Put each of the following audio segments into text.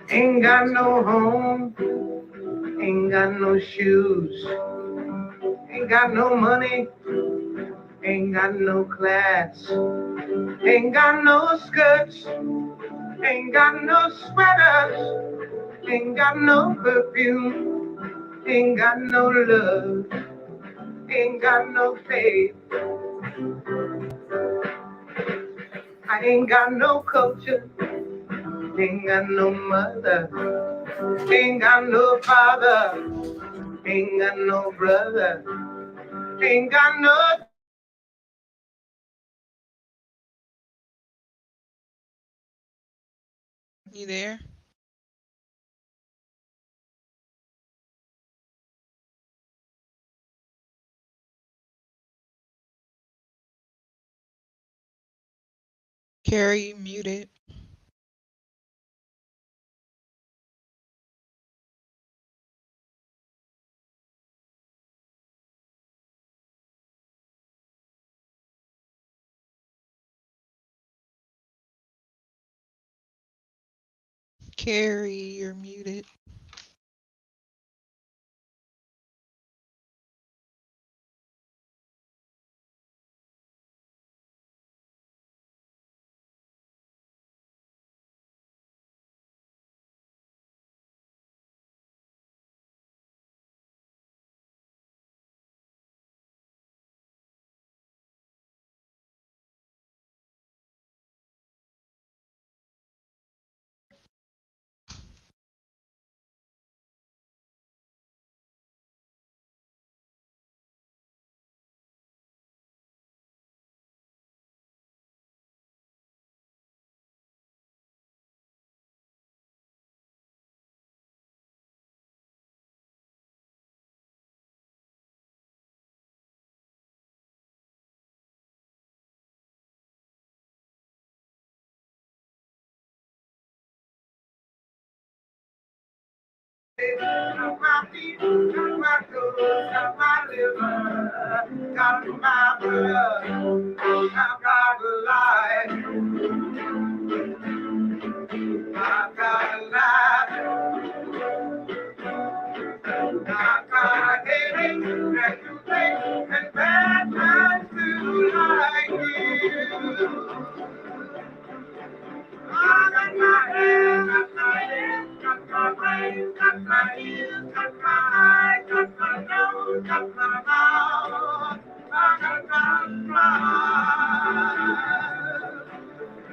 Ain't got no home, ain't got no shoes, ain't got no money, ain't got no class, ain't got no skirts, ain't got no sweaters, ain't got no perfume, ain't got no love, ain't got no faith. I ain't got no culture, ain't got no mother, ain't got no father, ain't got no brother, ain't got no. You there? Carrie, you muted. Carrie, you're muted. Got my feet, got my toes, got my liver, got my blood, I've got a life, I've got a life, I've got a headache and toothache and bad times too like you. I got my head, got my head, got my brain, got my ears, got my eyes, got my nose, got my mouth. I got my smile.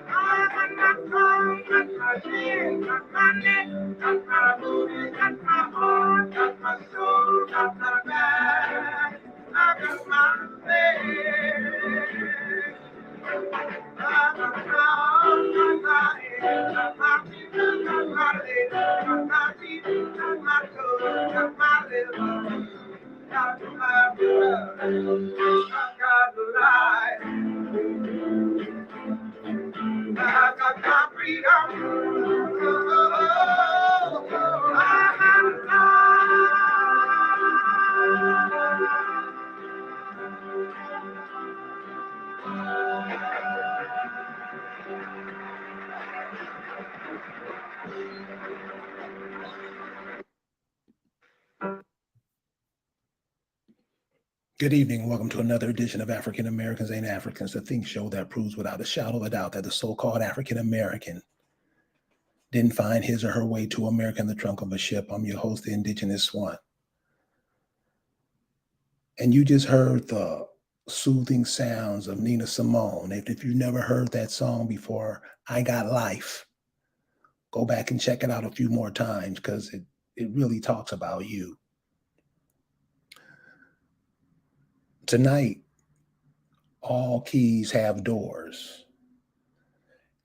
I got my tongue, got my chin, got my neck, got my booty, got my heart, got my soul, got my back. I got my face. Good evening. Welcome to another edition of African Americans Ain't Africans, the think show that proves without a shadow of a doubt that the so-called African American didn't find his or her way to America in the trunk of a ship. I'm your host, the Indigenous One. And you just heard the soothing sounds of Nina Simone. If you've never heard that song before, I Got Life, go back and check it out a few more times because it really talks about you. Tonight, all keys have doors.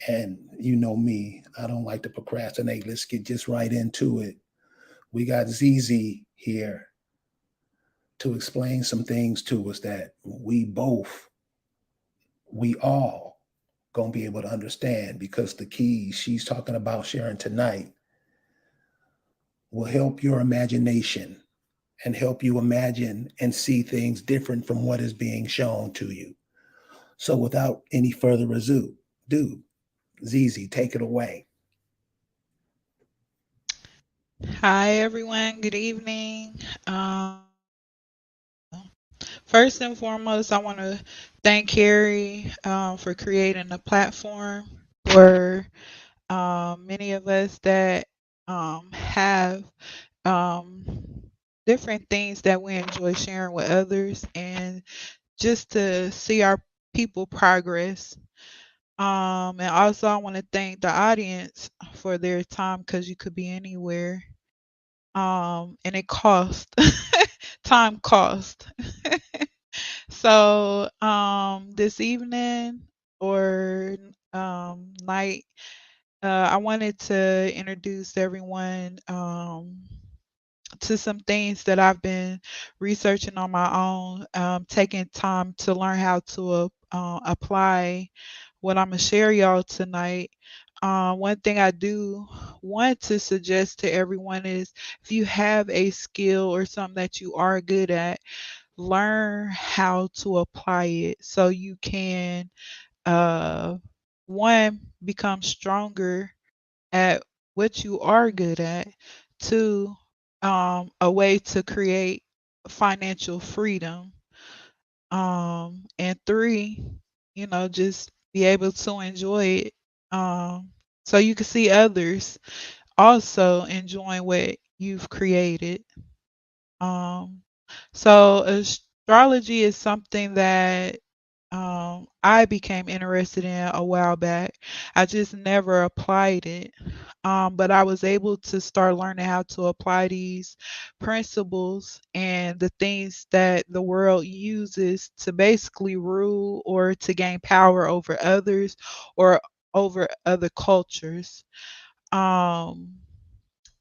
And you know me, I don't like to procrastinate. Let's get just right into it. We got ZZ here to explain some things to us that we all gonna be able to understand, because the keys she's talking about sharing tonight will help your imagination and help you imagine and see things different from what is being shown to you. So, without any further ado, do Zizi, take it away. Hi, everyone. Good evening. First and foremost, I want to thank Carrie for creating a platform for many of us that have um, different things that we enjoy sharing with others, and just to see our people progress. And also, I want to thank the audience for their time because you could be anywhere. And it cost time cost. So, this evening or night, I wanted to introduce everyone to some things that I've been researching on my own, taking time to learn how to apply what I'm gonna share y'all tonight. One thing I do want to suggest to everyone is if you have a skill or something that you are good at, learn how to apply it so you can uh one become stronger at what you are good at. Two, a way to create financial freedom. And three, just be able to enjoy it. So you can see others also enjoying what you've created. Um, so astrology is something that I became interested in a while back. I just never applied it. But I was able to start learning how to apply these principles and the things that the world uses to basically rule or to gain power over others or over other cultures. Um,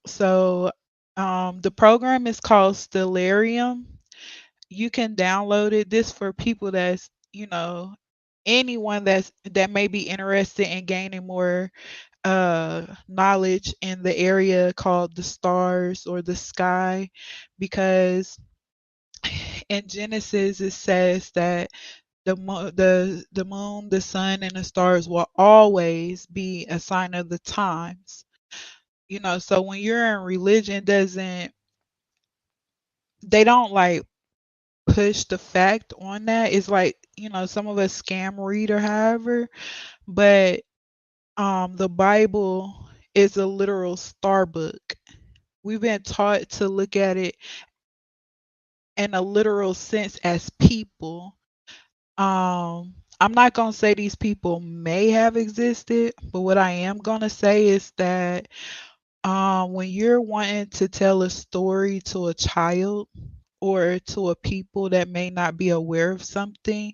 so the program is called Stellarium. You can download it. This for people that's, anyone that may be interested in gaining more knowledge in the area called the stars or the sky, because in Genesis it says that the moon, the sun, and the stars will always be a sign of the times. So when you're in religion, doesn't they don't like push the fact on that. It's like, some of us scam read or however, but the Bible is a literal star book. We've been taught to look at it in a literal sense as people. I'm not going to say these people may have existed, but what I am going to say is that when you're wanting to tell a story to a child or to a people that may not be aware of something,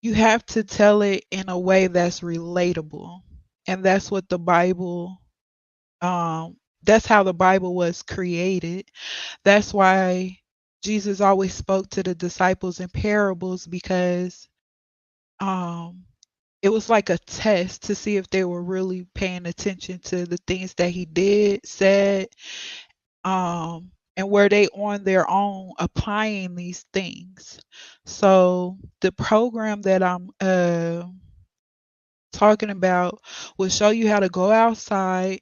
you have to tell it in a way that's relatable. And that's what the Bible, that's how the Bible was created. That's why Jesus always spoke to the disciples in parables, because um, it was like a test to see if they were really paying attention to the things that he did, said, and were they on their own applying these things. So the program that I'm talking about will show you how to go outside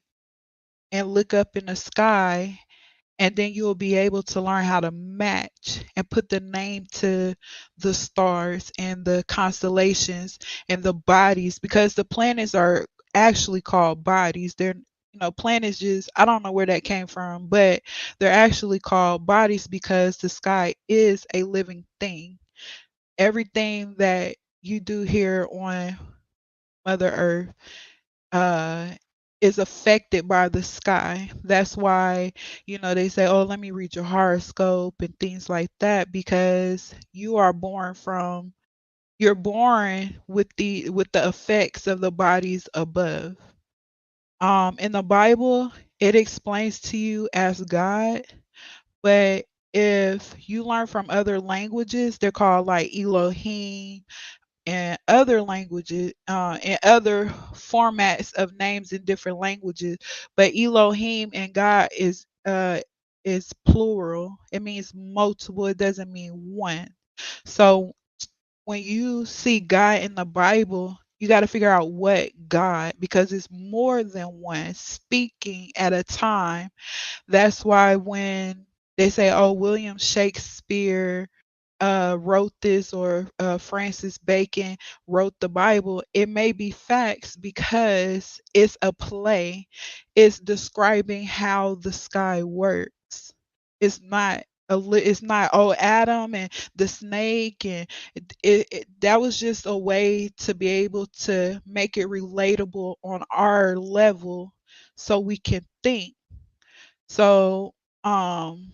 and look up in the sky, and then you'll be able to learn how to match and put the name to the stars and the constellations and the bodies, because the planets are actually called bodies. They're, planets, just, I don't know where that came from, but they're actually called bodies because the sky is a living thing. Everything that you do here on Mother Earth uh is affected by the sky. That's why, they say, "Oh, let me read your horoscope," and things like that, because you're born with the effects of the bodies above. In the Bible, it explains to you as God, but if you learn from other languages, they're called like Elohim, and other languages, and other formats of names in different languages. But Elohim and God is is plural. It means multiple. It doesn't mean one. So when you see God in the Bible, you got to figure out what God, because it's more than one speaking at a time. That's why when they say, "Oh, William Shakespeare wrote this," or Francis Bacon wrote the Bible, it may be facts because it's a play. It's describing how the sky works. It's not it's not, oh, Adam and the snake, and that was just a way to be able to make it relatable on our level so we can think. So um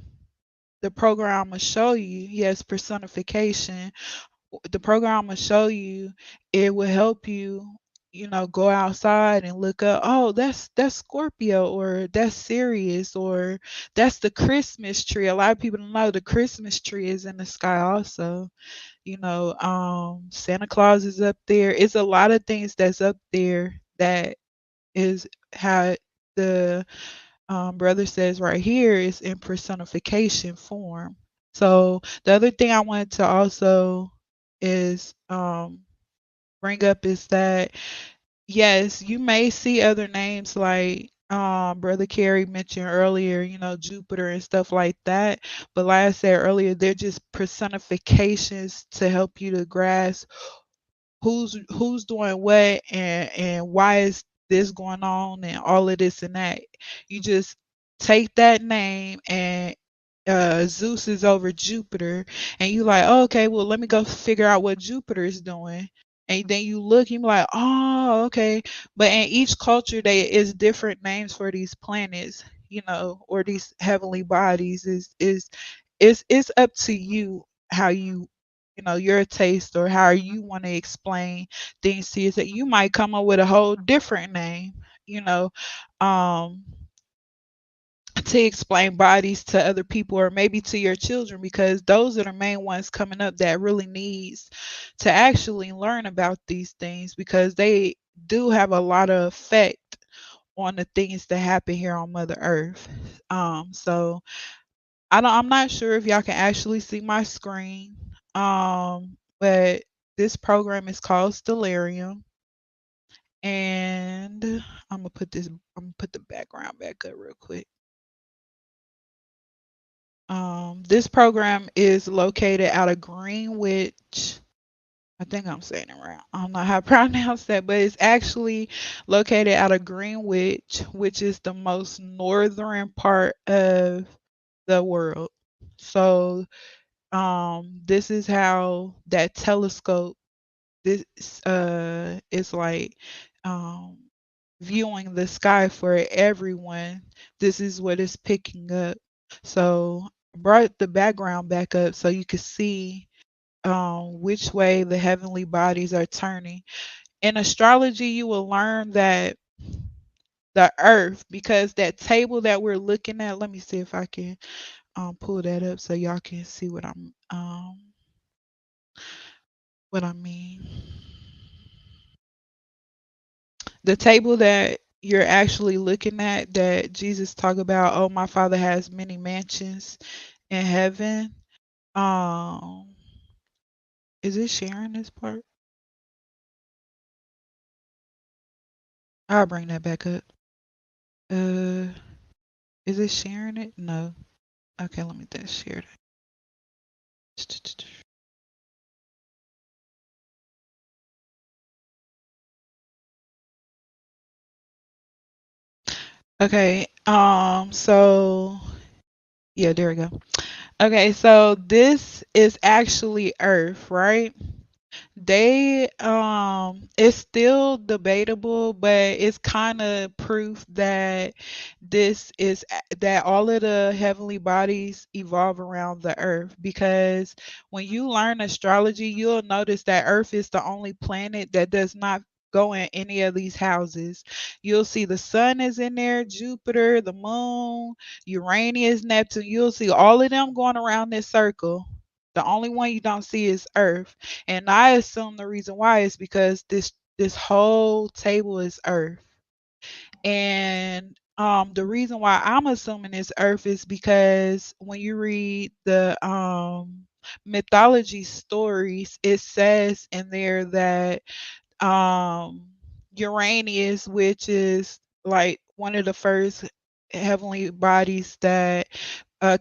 the program I'm gonna show you, yes, personification. The program I'm gonna show you, it will help you, go outside and look up, oh, that's Scorpio, or that's Sirius, or that's the Christmas tree. A lot of people don't know the Christmas tree is in the sky also. Santa Claus is up there. It's a lot of things that's up there that is how the brother says right here is in personification form. So the other thing I wanted to also is bring up is that yes, you may see other names like brother Carey mentioned earlier, Jupiter and stuff like that. But like I said earlier, they're just personifications to help you to grasp who's doing what, and why is this going on, and all of this and that. You just take that name, and Zeus is over Jupiter, and you like, oh, okay, well, let me go figure out what Jupiter is doing. And then you look, you're like, oh, okay. But in each culture, they is different names for these planets, or these heavenly bodies. It's up to you how your taste, or how you want to explain things to you. That you might come up with a whole different name, you know. Um, to explain bodies to other people, or maybe to your children, because those are the main ones coming up that really needs to actually learn about these things, because they do have a lot of effect on the things that happen here on Mother Earth. So I'm not sure if y'all can actually see my screen. But this program is called Stellarium, and I'm gonna put the background back up real quick. This program is located out of Greenwich. I think I'm saying it right. I don't know how to pronounce that, but it's actually located out of Greenwich, which is the most northern part of the world. So, this is how that telescope, this is like, um viewing the sky for everyone. This is what it's picking up. So brought the background back up so you could see which way the heavenly bodies are turning. In astrology, you will learn that the earth, because that table that we're looking at, let me see if I can pull that up so y'all can see what I mean. The table that you're actually looking at, that Jesus talked about, oh, my Father has many mansions in heaven. Um, is it sharing this part? I'll bring that back up. Uh, is it sharing it? No. Okay, let me just share that. Okay. So yeah, there we go. Okay, so this is actually Earth, right? They it's still debatable, but it's kind of proof that that all of the heavenly bodies evolve around the earth, because when you learn astrology, you'll notice that earth is the only planet that does not go in any of these houses. You'll see the sun is in there, Jupiter, the moon, Uranus, Neptune. You'll see all of them going around this circle. The only one you don't see is earth. And I assume the reason why is because this whole table is earth. And The reason why I'm assuming it's Earth is because when you read the mythology stories, it says in there that um Uranus, which is like one of the first heavenly bodies that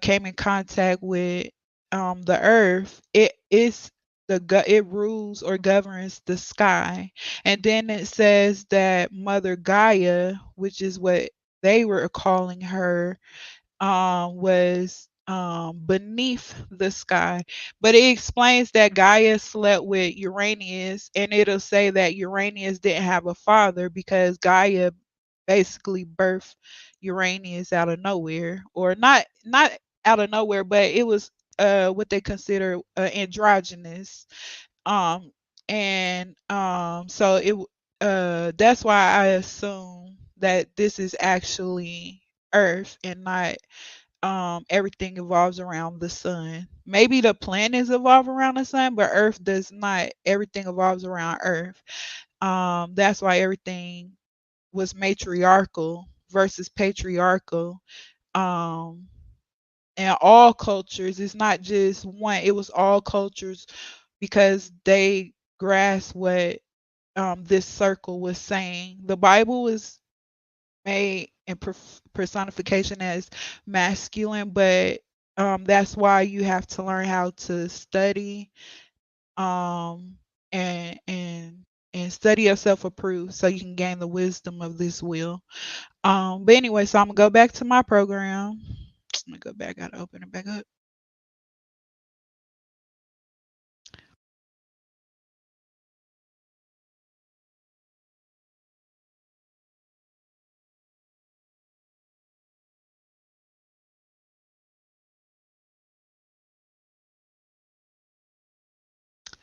came in contact with the earth, it is it rules or governs the sky. And then it says that Mother Gaia, which is what they were calling her, was beneath the sky. But it explains that Gaia slept with Uranus, and it'll say that Uranus didn't have a father because Gaia basically birthed Uranus out of nowhere, or not out of nowhere, but it was what they consider androgynous. Um, and so that's why I assume that this is actually Earth and not everything evolves around the sun. Maybe the planets evolve around the sun, but Earth does not. Everything evolves around Earth. That's why everything was matriarchal versus patriarchal. Um, and all cultures, it's not just one, it was all cultures because they grasped what this circle was saying. The Bible was made in personification as masculine, but that's why you have to learn how to study um, and and and study yourself approved so you can gain the wisdom of this will. But anyway, so I'm gonna go back to my program. I'm gonna go back. Gotta open it back up.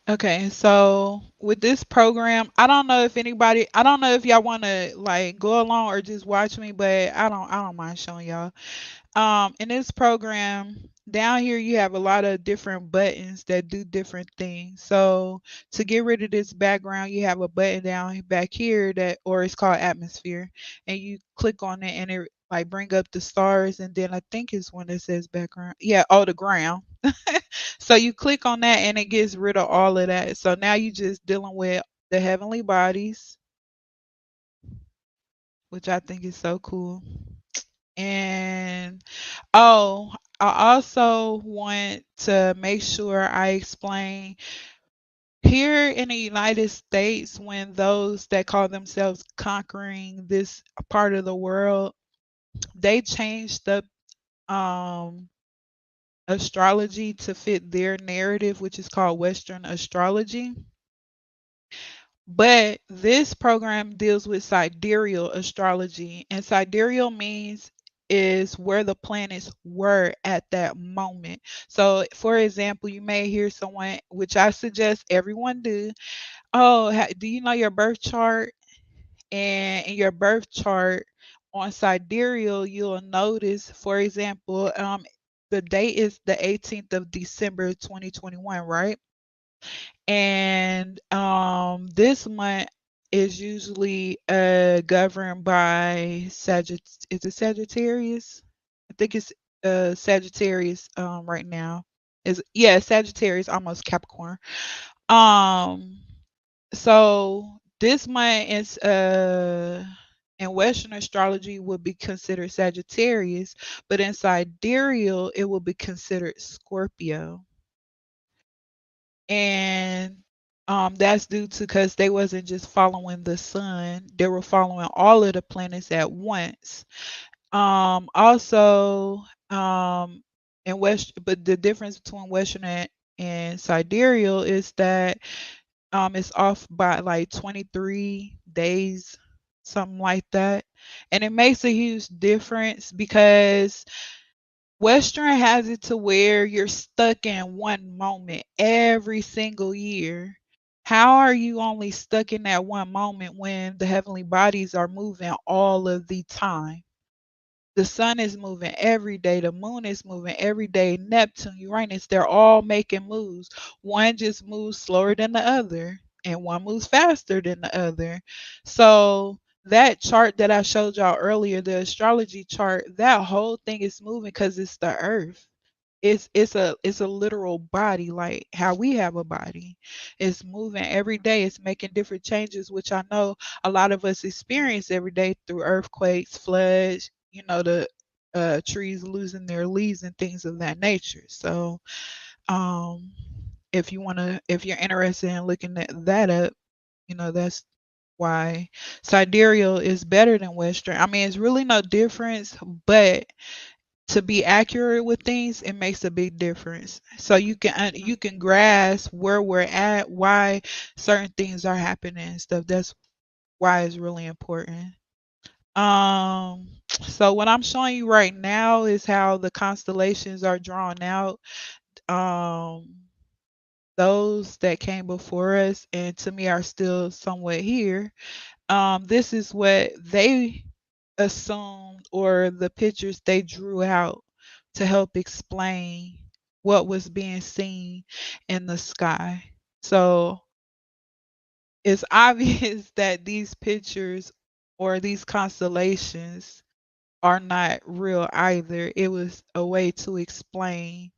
Okay, so with this program, I don't know if y'all want to like go along or just watch me, but I don't mind showing y'all. In this program down here, you have a lot of different buttons that do different things. So to get rid of this background, you have a button down back here that, or it's called atmosphere, and you click on it and it like bring up the stars, and then I think it's when it says background. Yeah, oh, the ground. So you click on that and it gets rid of all of that. So now you just dealing with the heavenly bodies, which I think is so cool. And oh, I also want to make sure I explain here in the United States when those that call themselves conquering this part of the world, they changed up um astrology to fit their narrative, which is called Western astrology. But this program deals with sidereal astrology, and sidereal means is where the planets were at that moment. So, for example, you may hear someone, which I suggest everyone do. Oh, do you know your birth chart? And in your birth chart on sidereal, you'll notice, for example, the date is the 18th of December 2021, right? And this month is usually governed by is it Sagittarius? I think it's Sagittarius right now. Is yeah, Sagittarius, almost Capricorn. Um so this month is in Western astrology would be considered Sagittarius, but in sidereal it will be considered Scorpio. And that's due to because they wasn't just following the sun, they were following all of the planets at once. Also, in West, but the difference between Western and sidereal is that it's off by like 23 days, something like that. And it makes a huge difference because Western has it to where you're stuck in one moment every single year. How are you only stuck in that one moment when the heavenly bodies are moving all of the time? The sun is moving every day, the moon is moving every day, Neptune, Uranus, they're all making moves. One just moves slower than the other, and one moves faster than the other. So that chart that I showed y'all earlier, the astrology chart, that whole thing is moving because it's the earth. It's a literal body, like how we have a body. It's moving every day. It's making different changes, which I know a lot of us experience every day through earthquakes, floods, the trees losing their leaves and things of that nature. So um if you're interested in looking at that up, that's why sidereal is better than western. I mean, it's really no difference, but to be accurate with things, it makes a big difference. So you can grasp where we're at, why certain things are happening and stuff. That's why it's really important. So what I'm showing you right now is how the constellations are drawn out. Um, those that came before us and to me are still somewhat here. This is what they assumed, or the pictures they drew out to help explain what was being seen in the sky. So it's obvious that these pictures or these constellations are not real either. It was a way to explain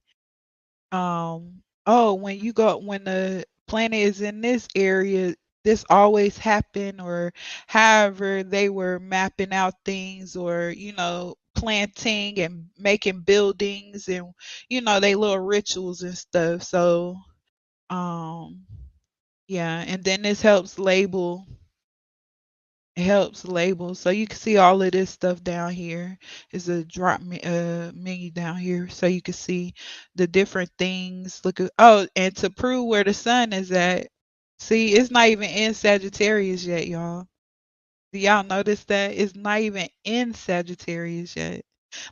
oh, when the planet is in this area, this always happen, or however they were mapping out things, or planting and making buildings, and they little rituals and stuff. So um yeah, and then this helps label. So you can see all of this stuff down here is a menu down here, so you can see the different things. Look at, oh, and to prove where the sun is at, see, it's not even in Sagittarius yet, y'all. Do y'all notice that it's not even in Sagittarius yet?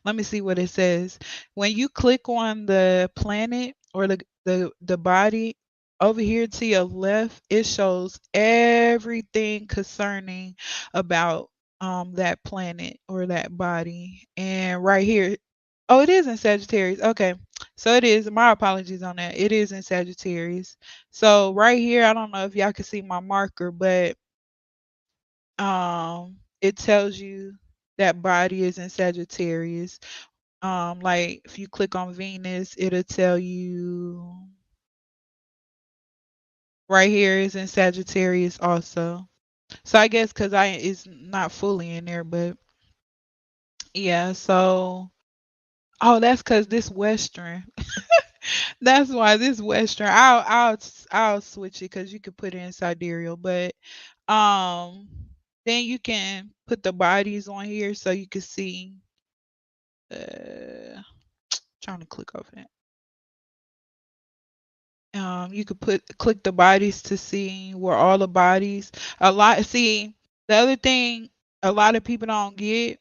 Let me see what it says. When you click on the planet, or the body over here to your left, it shows everything concerning about that planet or that body. And right here, oh, it is in Sagittarius. Okay. So it is. My apologies on that. It is in Sagittarius. So right here, I don't know if y'all can see my marker, but it tells you that body is in Sagittarius. Like if you click on Venus, it'll tell you right here is in Sagittarius also. So I guess because I it's not fully in there, but yeah. So oh, that's because this Western. That's why this Western. I'll switch it because you could put it in sidereal, but um, then you can put the bodies on here so you can see. Trying to click over that. You could click the bodies to see where all the bodies. A lot. See, the other thing a lot of people don't get,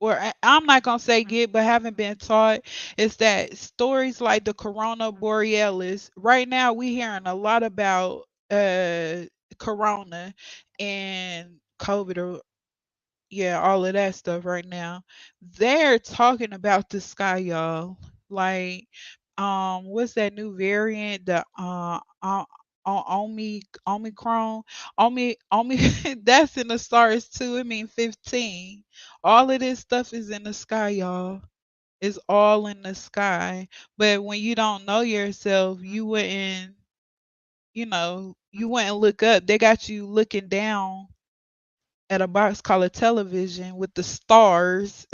or I'm not gonna say get, but haven't been taught, is that stories like the Corona Borealis. Right now, we hearing a lot about Corona and COVID, or yeah, all of that stuff right now. They're talking about the sky, y'all. Like, what's that new variant? The Omicron, Omi, that's in the stars too. It mean 15. All of this stuff is in the sky, y'all. It's all in the sky. But when you don't know yourself, you wouldn't look up. They got you looking down at a box called a television with the stars,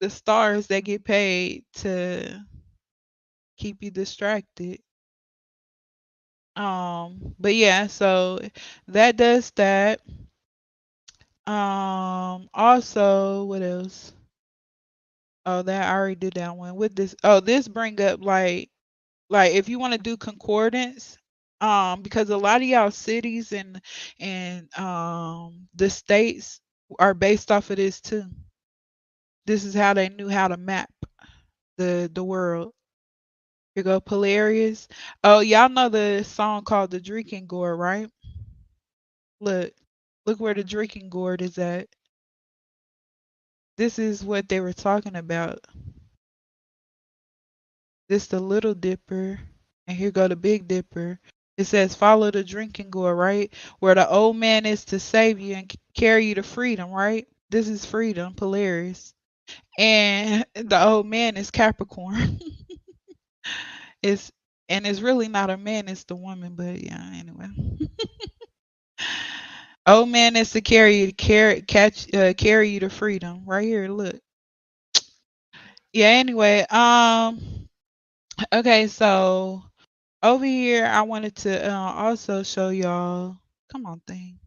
the stars that get paid to keep you distracted. But yeah, so that does that. Also, what else? Oh, that I already did that one. With this, oh, this bring up like if you want to do concordance, because a lot of y'all cities and the states are based off of this too. This is how they knew how to map the world. Here go Polarius. Oh, y'all know the song called the Drinking Gourd, right? Look, look where the drinking gourd is at. This is what they were talking about. This the Little Dipper, and here go the Big Dipper. It says follow the drinking gourd, right? Where the old man is to save you and carry you to freedom, right? This is freedom, Polaris. And the old man is Capricorn. it's and it's really not a man, it's the woman, but yeah, anyway. Old man is to carry you to freedom. Right here, look. Yeah, anyway, okay, so over here I wanted to also show y'all. Come on, thing.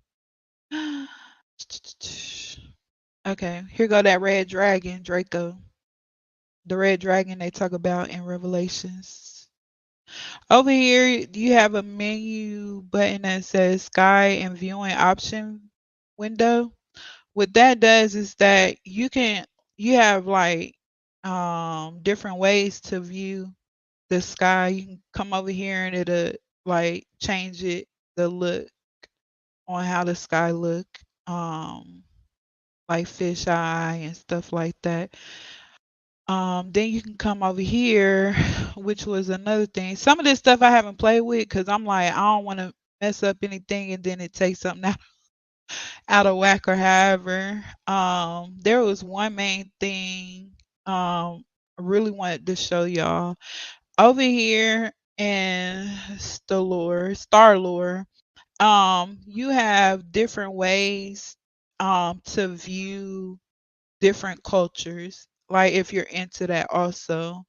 Okay, here go that red dragon, Draco. The red dragon they talk about in Revelations. Over here, you have a menu button that says sky and viewing option window. What that does is that you have like different ways to view the sky. You can come over here and it'll like change it the look on how the sky look. Um like fish eye and stuff like that. Then you can come over here, which was another thing. Some of this stuff I haven't played with because I'm like, I don't want to mess up anything and then it takes something out of whack or however. There was one main thing I really wanted to show y'all. Over here in Star Lore, you have different ways to view different cultures. Like if you're into that also.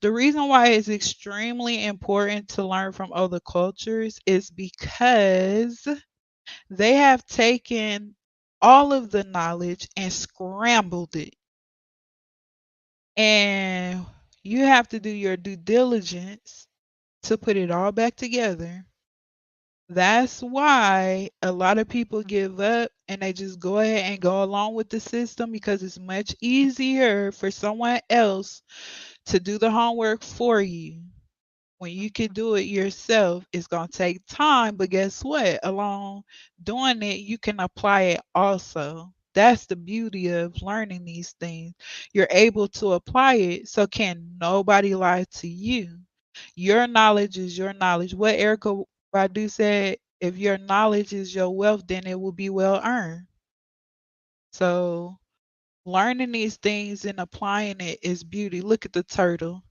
The reason why it's extremely important to learn from other cultures is because they have taken all of the knowledge and scrambled it. And you have to do your due diligence to put it all back together. That's why a lot of people give up and they just go ahead and go along with the system because it's much easier for someone else to do the homework for you. When you can do it yourself, it's going to take time, but guess what? Along doing it, you can apply it also. That's the beauty of learning these things. You're able to apply it, so can nobody lie to you. Your knowledge is your knowledge. What Erica Badu said, if your knowledge is your wealth, then it will be well earned. So learning these things and applying it is beauty. Look at the turtle.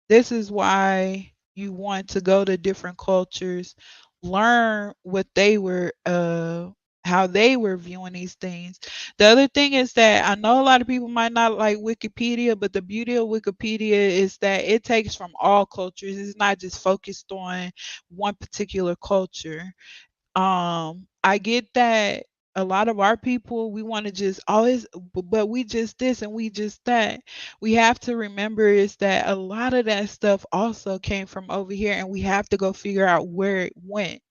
This is why you want to go to different cultures, learn what they were how they were viewing these things. The other thing is that I know a lot of people might not like Wikipedia, but the beauty of Wikipedia is that it takes from all cultures. It's not just focused on one particular culture. I get that a lot of our people, we want to just always, but we just this and we just that. We have to remember is that a lot of that stuff also came from over here, and we have to go figure out where it went.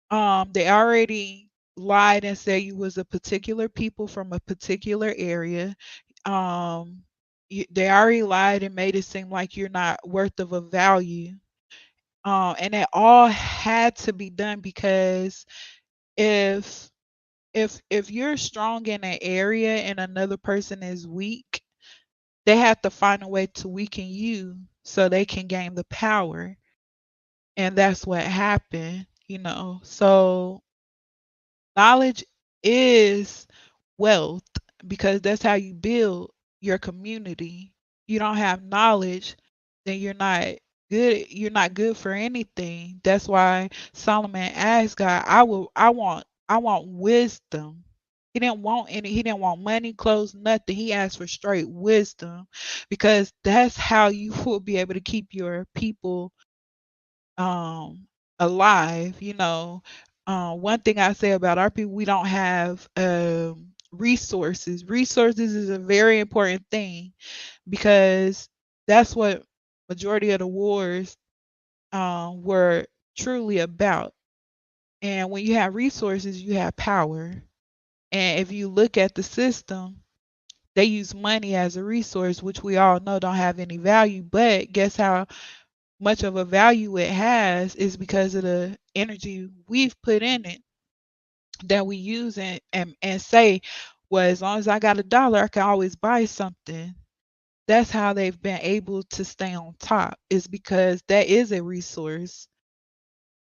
They already lied and said you was a particular people from a particular area. They already lied and made it seem like you're not worth of a value. And it all had to be done because if if you're strong in an area and another person is weak, they have to find a way to weaken you so they can gain the power. And that's what happened. So knowledge is wealth because that's how you build your community. You don't have knowledge, then you're not good for anything. That's why Solomon asked God, I want wisdom. He didn't want money, clothes, nothing. He asked for straight wisdom because that's how you will be able to keep your people um alive. One thing I say about our people, we don't have resources is a very important thing because that's what majority of the wars were truly about. And when you have resources, you have power. And if you look at the system, they use money as a resource, which we all know don't have any value. But guess how much of a value it has is because of the energy we've put in it that we use and say, well, as long as I got $1, I can always buy something. That's how they've been able to stay on top, is because that is a resource.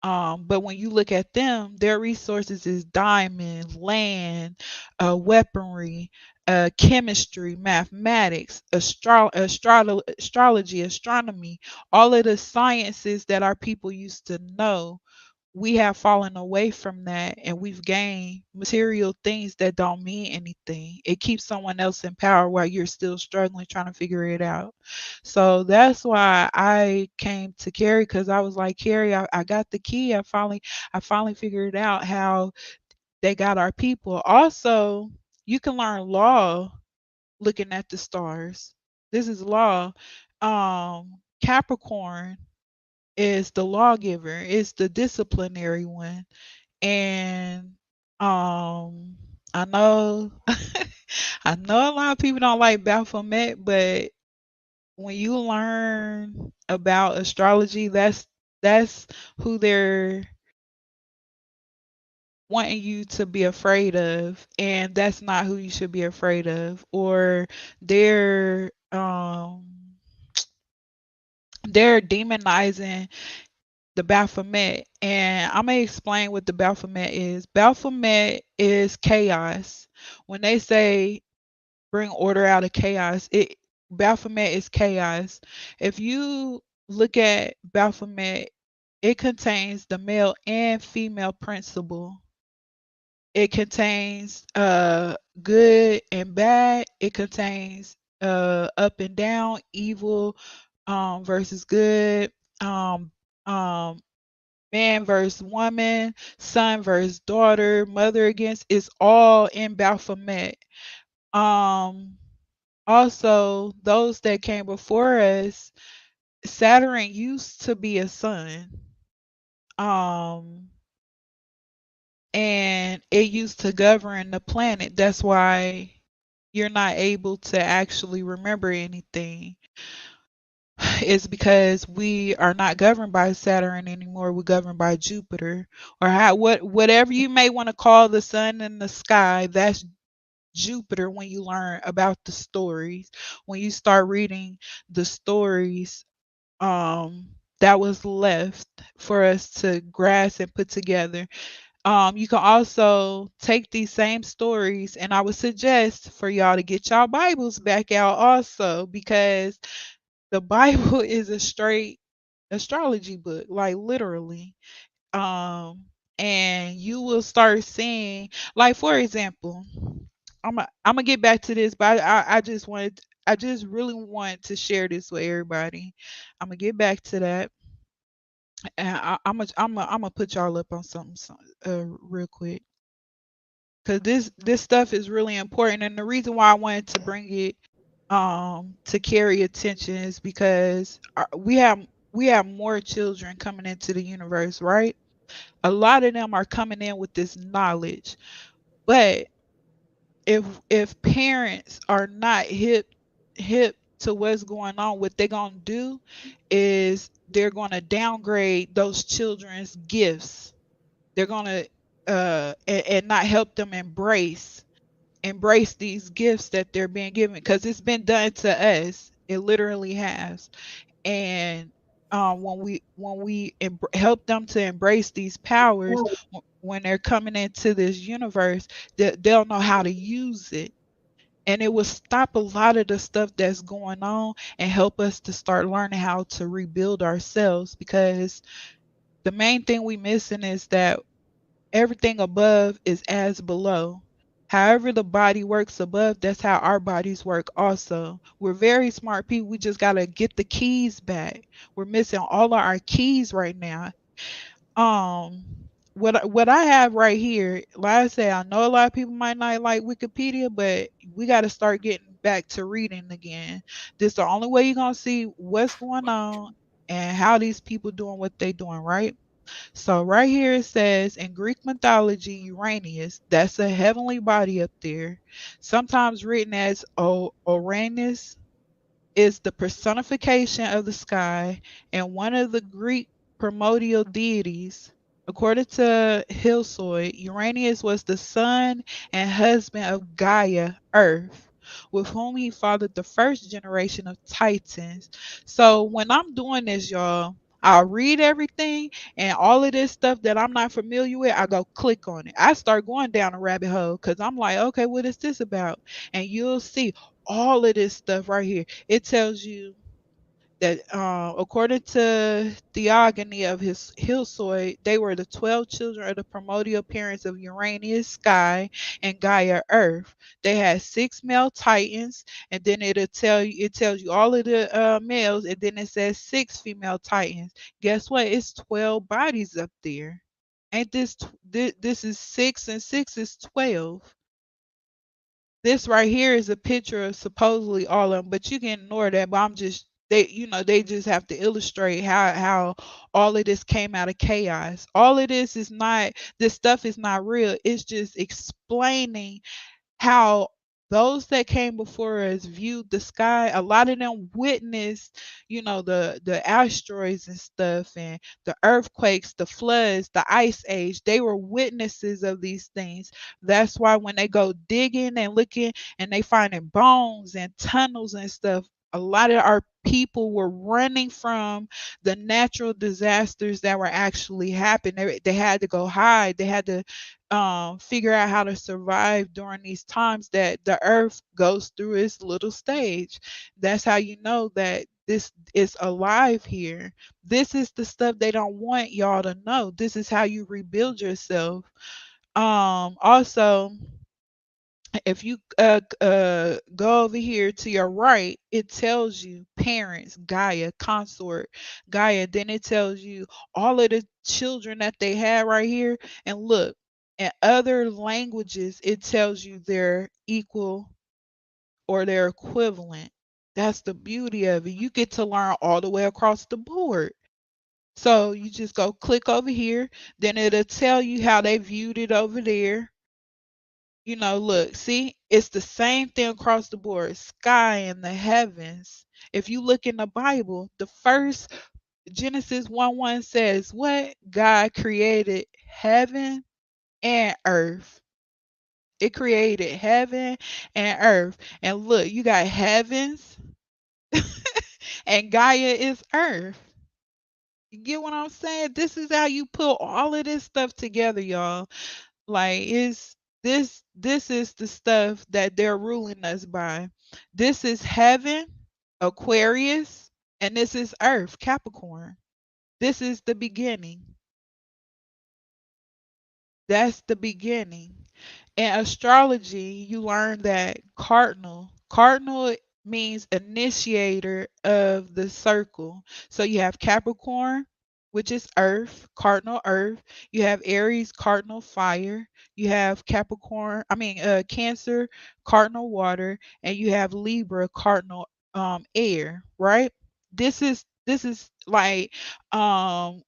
But when you look at them, their resources is diamonds, land, weaponry, chemistry, mathematics, astrology, astronomy, all of the sciences that our people used to know. We have fallen away from that and we've gained material things that don't mean anything. It keeps someone else in power while you're still struggling trying to figure it out. So that's why I came to Carrie, because I was like, Carrie, I got the key. I finally figured out how they got our people. Also, you can learn law looking at the stars. This is law. Capricorn is the lawgiver, is the disciplinary one. And I know I know a lot of people don't like Baphomet, but when you learn about astrology, that's who they're wanting you to be afraid of, and that's not who you should be afraid of. Or they're they're demonizing the Baphomet. And I'm gonna explain what the Baphomet is. Baphomet is chaos. When they say bring order out of chaos, it Baphomet is chaos. If you look at Baphomet, it contains the male and female principle. It contains good and bad. It contains up and down, evil versus good, um um man versus woman, son versus daughter, mother against. It's all in Baphomet. Um, Also, those that came before us, Saturn used to be a sun. Um, and it used to govern the planet. That's why you're not able to actually remember anything. It's because we are not governed by Saturn anymore. We're governed by Jupiter, or whatever you may want to call the sun in the sky. That's Jupiter. When you learn about the stories, when you start reading the stories, that was left for us to grasp and put together. You can also take these same stories, and I would suggest for y'all to get y'all Bibles back out also, because the Bible is a straight astrology book, like literally. Um, and you will start seeing, like for example, I'm gonna get back to this, but I just really want to share this with everybody. I'm gonna get back to that, and I'm gonna put y'all up on something real quick, because this stuff is really important, and the reason why I wanted to bring it to carry attention is because we have more children coming into the universe, right? A lot of them are coming in with this knowledge, but if parents are not hip to what's going on, what they're gonna do is they're gonna downgrade those children's gifts. They're gonna and not help them embrace these gifts that they're being given, because it's been done to us. It literally has. And when we help them to embrace these powers, when they're coming into this universe, they'll know how to use it, and it will stop a lot of the stuff that's going on and help us to start learning how to rebuild ourselves. Because the main thing we missing is that everything above is as below. However the body works above, that's how our bodies work also. We're very smart people. We just got to get the keys back. We're missing all of our keys right now. Um what I have right here, like I say, I know a lot of people might not like Wikipedia, but we got to start getting back to reading again. This the only way you're going to see what's going on and how these people doing what they doing, right? So right here it says, in Greek mythology, Uranus, that's a heavenly body up there, sometimes written as Uranus, is the personification of the sky and one of the Greek primordial deities. According to Hesiod, Uranus was the son and husband of Gaia, Earth, with whom he fathered the first generation of Titans. So when I'm doing this, y'all, I'll read everything, and all of this stuff that I'm not familiar with, I go click on it. I start going down a rabbit hole because I'm like, okay, what is this about? And you'll see all of this stuff right here. It tells you that according to Theogony of his Hilsoid, they were the 12 children of the primordial parents of Uranus, Sky, and Gaia, Earth. They had six male titans, and then it tells you all of the males, and then it says six female titans. Guess what? It's 12 bodies up there. Ain't this is six and six is 12. This right here is a picture of supposedly all of them, but you can ignore that. But I'm just they just have to illustrate how all of this came out of chaos. All of this stuff is not real. It's just explaining how those that came before us viewed the sky. A lot of them witnessed, the asteroids and stuff, and the earthquakes, the floods, the ice age. They were witnesses of these things. That's why when they go digging and looking and they finding bones and tunnels and stuff, a lot of our people were running from the natural disasters that were actually happening. They had to go hide. They had to figure out how to survive during these times that the earth goes through its little stage. That's how you know that this is alive here. This is the stuff they don't want y'all to know. This is how you rebuild yourself. Also, if you go over here to your right, it tells you parents, Gaia, consort, Gaia. Then it tells you all of the children that they had right here. And look, in other languages, it tells you they're equal or they're equivalent. That's the beauty of it. You get to learn all the way across the board. So you just go click over here, then it'll tell you how they viewed it over there. Look, see, it's the same thing across the board. Sky and the heavens. If you look in the Bible, the first Genesis 1:1 says, what? God created heaven and earth. It created heaven and earth. And look, you got heavens and Gaia is earth. You get what I'm saying? This is how you put all of this stuff together, y'all. Like is this is the stuff that they're ruling us by. This is heaven, Aquarius, and this is Earth, Capricorn. This is the beginning. That's the beginning. In astrology, you learn that cardinal means initiator of the circle. So you have Capricorn, which is earth, cardinal earth. You have Aries, cardinal fire. You have Cancer, cardinal water, and you have Libra, cardinal air, right? This is like um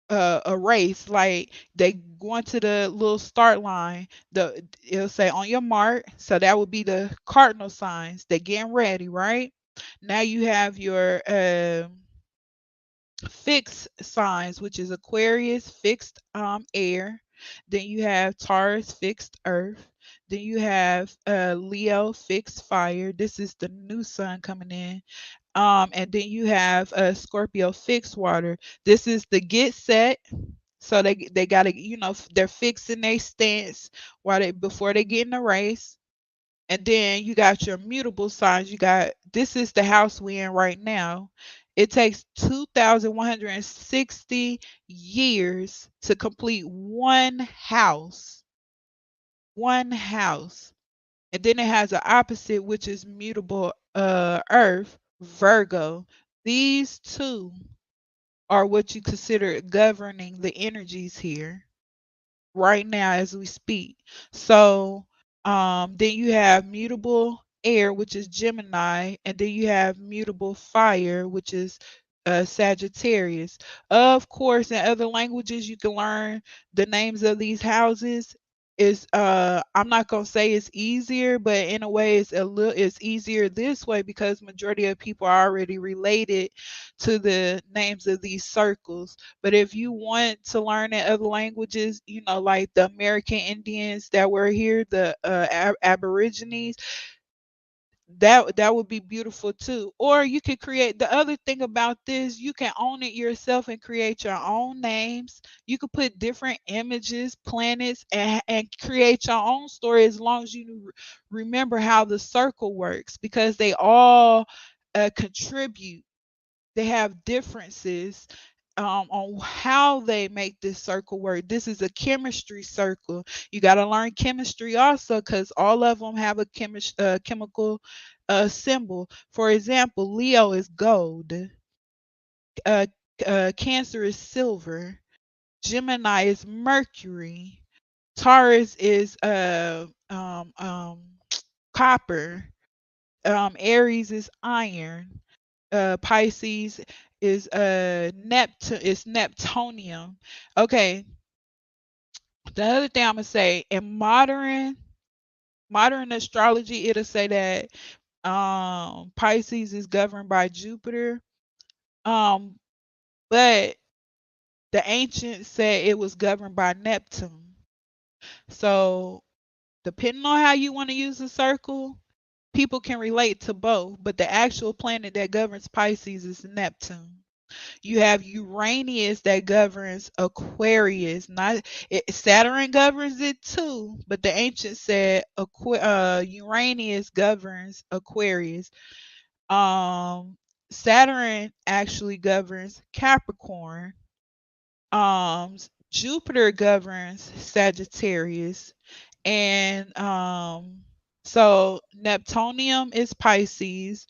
a race. Like they going to the little start line. It'll say on your mark, so that would be the cardinal signs. They getting ready, right? Now you have your fixed signs, which is Aquarius, fixed air. Then you have Taurus, fixed earth. Then you have Leo, fixed fire. This is the new sun coming in. And then you have Scorpio, fixed water. This is the get set. So they gotta, they're fixing their stance while they before they get in the race. And then you got your mutable signs. You got this is the house we in right now. It takes 2,160 years to complete one house. One house. And then it has an opposite, which is mutable earth, Virgo. These two are what you consider governing the energies here right now as we speak. So then you have mutable air, which is Gemini, and then you have mutable fire, which is Sagittarius. Of course, in other languages, you can learn the names of these houses. Is I'm not gonna say it's easier, but in a way, it's easier this way because majority of people are already related to the names of these circles. But if you want to learn in other languages, like the American Indians that were here, the Aborigines, That would be beautiful too. Or you could create, the other thing about this, you can own it yourself and create your own names. You could put different images, planets, and create your own story, as long as you remember how the circle works, because they all contribute. They have differences on how they make this circle work. This is a chemistry circle. You got to learn chemistry also, because all of them have a chemical symbol. For example, Leo is gold, uh, Cancer is silver, Gemini is mercury, Taurus is copper, Aries is iron, Pisces is Neptunium. Okay, the other thing I'm gonna say, in modern astrology, it'll say that Pisces is governed by Jupiter. Um, but the ancients said it was governed by Neptune. So depending on how you want to use the circle, people can relate to both. But the actual planet that governs Pisces is Neptune. You have Uranus that governs Aquarius. Not Saturn governs it too, but the ancients said Uranus governs Aquarius. Um, Saturn actually governs Capricorn. Jupiter governs Sagittarius, and so Neptunium is Pisces,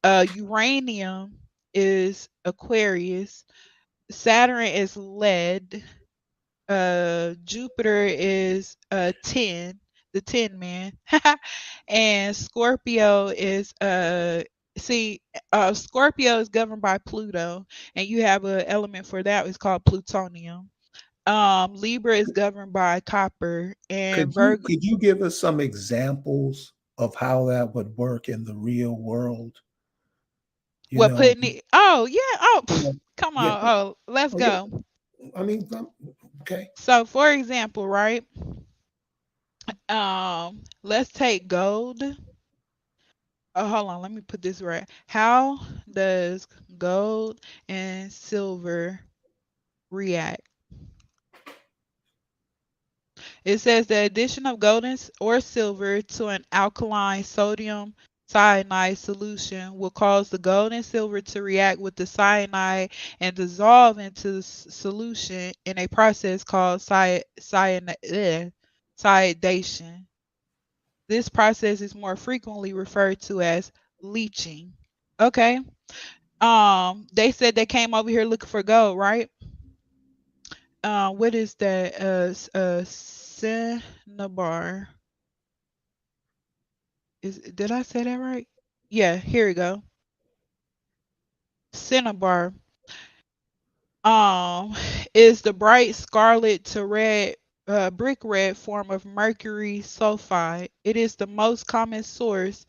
Uranium is Aquarius, Saturn is lead, Jupiter is 10, the 10 man, and Scorpio is see Scorpio is governed by Pluto, and you have an element for that. It's called plutonium. Libra is governed by copper, and Virgo. Could you give us some examples of how that would work in the real world? You What know, putting it? Oh yeah. Oh, you know, come yeah, on. Oh, let's oh yeah. go. I mean, okay. So, for example, right? Let's take gold. Oh, hold on. Let me put this right. How does gold and silver react? It says the addition of gold or silver to an alkaline sodium cyanide solution will cause the gold and silver to react with the cyanide and dissolve into the solution in a process called cyanidation. This process is more frequently referred to as leaching. Okay. They said they came over here looking for gold, right? What is that? Cinnabar. Did I say that right? Yeah, here we go. Cinnabar. Um, is the bright scarlet to red, brick red form of mercury sulfide. It is the most common source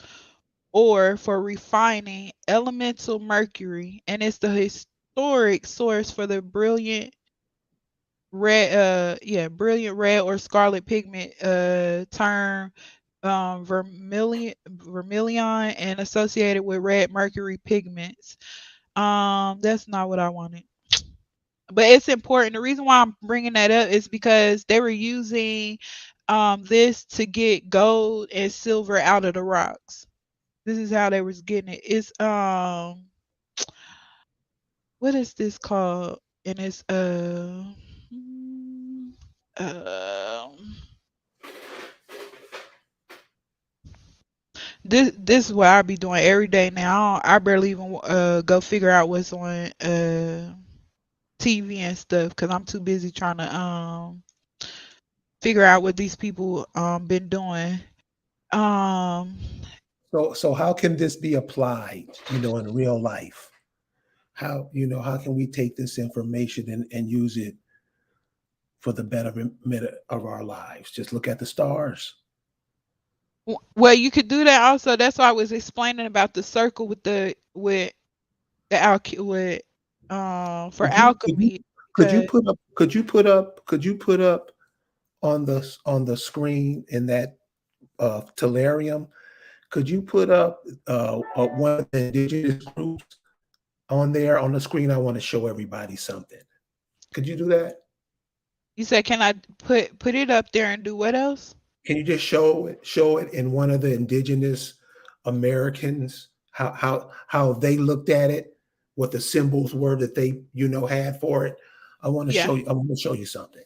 or for refining elemental mercury, and it's the historic source for the brilliant red or scarlet pigment term vermilion and associated with red mercury pigments. That's not what I wanted, but it's important. The reason why I'm bringing that up is because they were using this to get gold and silver out of the rocks. This is how they was getting it. It's what is this called? And it's um this is what I be doing every day now. I barely even go figure out what's on TV and stuff because I'm too busy trying to figure out what these people been doing. Um So how can this be applied, in real life? How, how can we take this information and use it for the betterment of our lives? Just look at the stars. well, you could do that also. That's why I was explaining about the circle with the with for Could you could you alchemy could you because put up on the screen in that tellurium? Could you put up one of the indigenous groups on there on the screen? I want to show everybody something. Could you do that? You said, can I put it up there and do what else? Can you just show it in one of the indigenous Americans how they looked at it, what the symbols were that they had for it? I want to Yeah, show you. I want to show you something.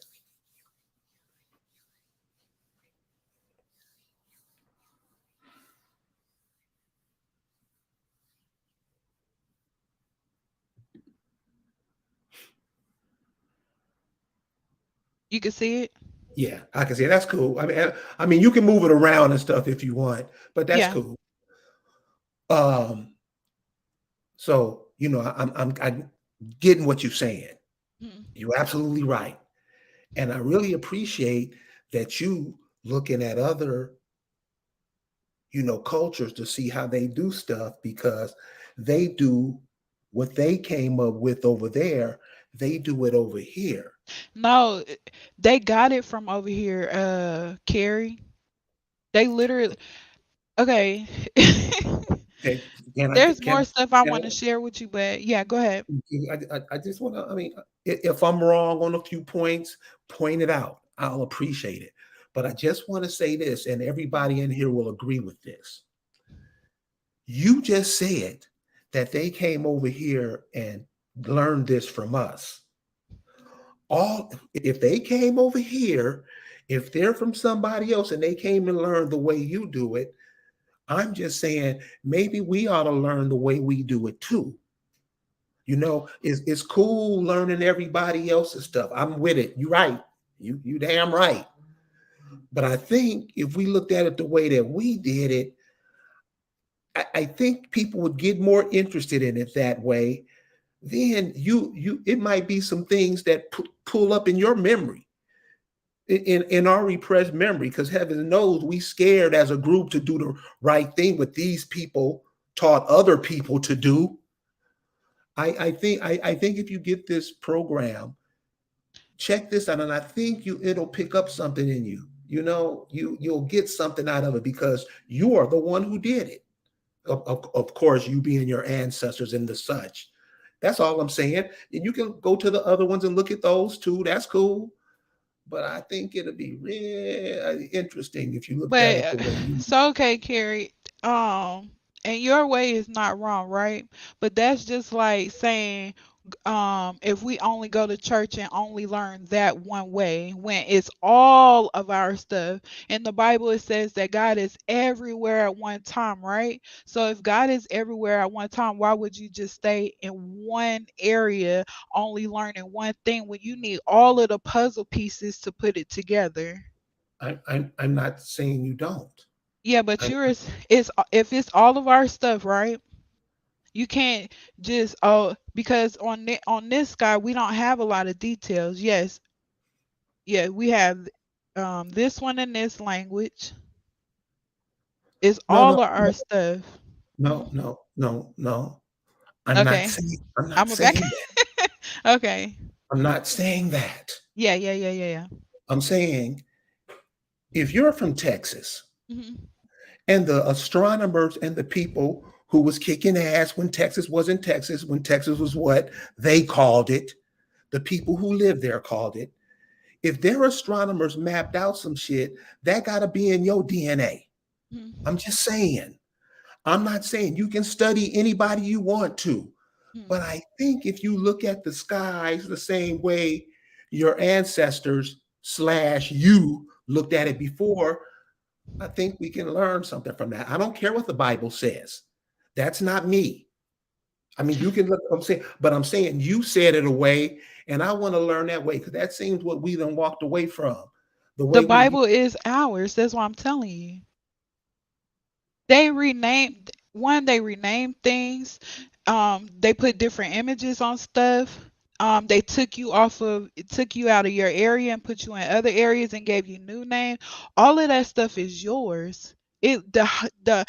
you can see it. Yeah, I can see it. That's cool. I mean, you can move it around and stuff if you want, but that's Yeah. cool. Um, so I'm getting what you're saying. Mhm. You're absolutely right, and I really appreciate that you looking at other cultures to see how they do stuff because they do what they came up with over there. They do it over here. No, they got it from over here, Carrie. They literally okay. Okay, can I There's can more stuff I can want to share with you, but yeah, go ahead. I just want to. I mean, if I'm wrong on a few points, point it out. I'll appreciate it. But I just want to say this, and everybody in here will agree with this. You just said that they came over here and learned this from us. All if they came over here, if they're from somebody else and they came and learned the way you do it, I'm just saying maybe we ought to learn the way we do it too. It's cool learning everybody else's stuff. I'm with it. You're right. You damn right. But I think if we looked at it the way that we did it, I think people would get more interested in it that way. Then it might be some things that pull up in your memory, in our repressed memory, because heaven knows we scared as a group to do the right thing, what these people taught other people to do. I think if you get this program, check this out, and I think it'll pick up something in you. You'll get something out of it because you are the one who did it. Of course, you being your ancestors and the such. That's all I'm saying. And you can go to the other ones and look at those too. That's cool. But I think it'll be really interesting if you looked at But it the way you. so okay, Carrie. And your way is not wrong, right? But that's just like saying, if we only go to church and only learn that one way, when it's all of our stuff. In the Bible, it says that God is everywhere at one time, right? So if God is everywhere at one time, why would you just stay in one area, only learning one thing when you need all of the puzzle pieces to put it together? I'm not saying you don't. Yeah, but I, yours is if it's all of our stuff, right? You can't just because on this guy we don't have a lot of details. Yes, yeah, we have this one in this language. It's no, all no, of our no, stuff. no, Mhm. no, no, no. I'm not Okay, saying. I'm not I'm a back. saying that. Okay. I'm not saying that. Yeah, yeah, yeah, yeah, yeah. I'm saying if you're from Texas Hmm. and the astronomers and the people who was kicking ass when Texas wasn't Texas, when Texas was what they called it, the people who lived there called it. If their astronomers mapped out some shit, that got to be in your DNA. I'm Hmm. just saying. I'm not saying you can study anybody you want to, but I think if you look at the skies the same way your ancestors slash you looked at it before, I think we can learn something from that. I don't care what the Bible says. That's not me. I mean, you can look, I'm saying, but I'm saying you said it away, and I want to learn that way because that seems what we then walked away from. The The way we Bible is ours. That's what I'm telling you. They renamed one. They renamed things. They put different images on stuff. They took you off of it, took you out of your area and put you in other areas and gave you new name. All of that stuff is yours. It the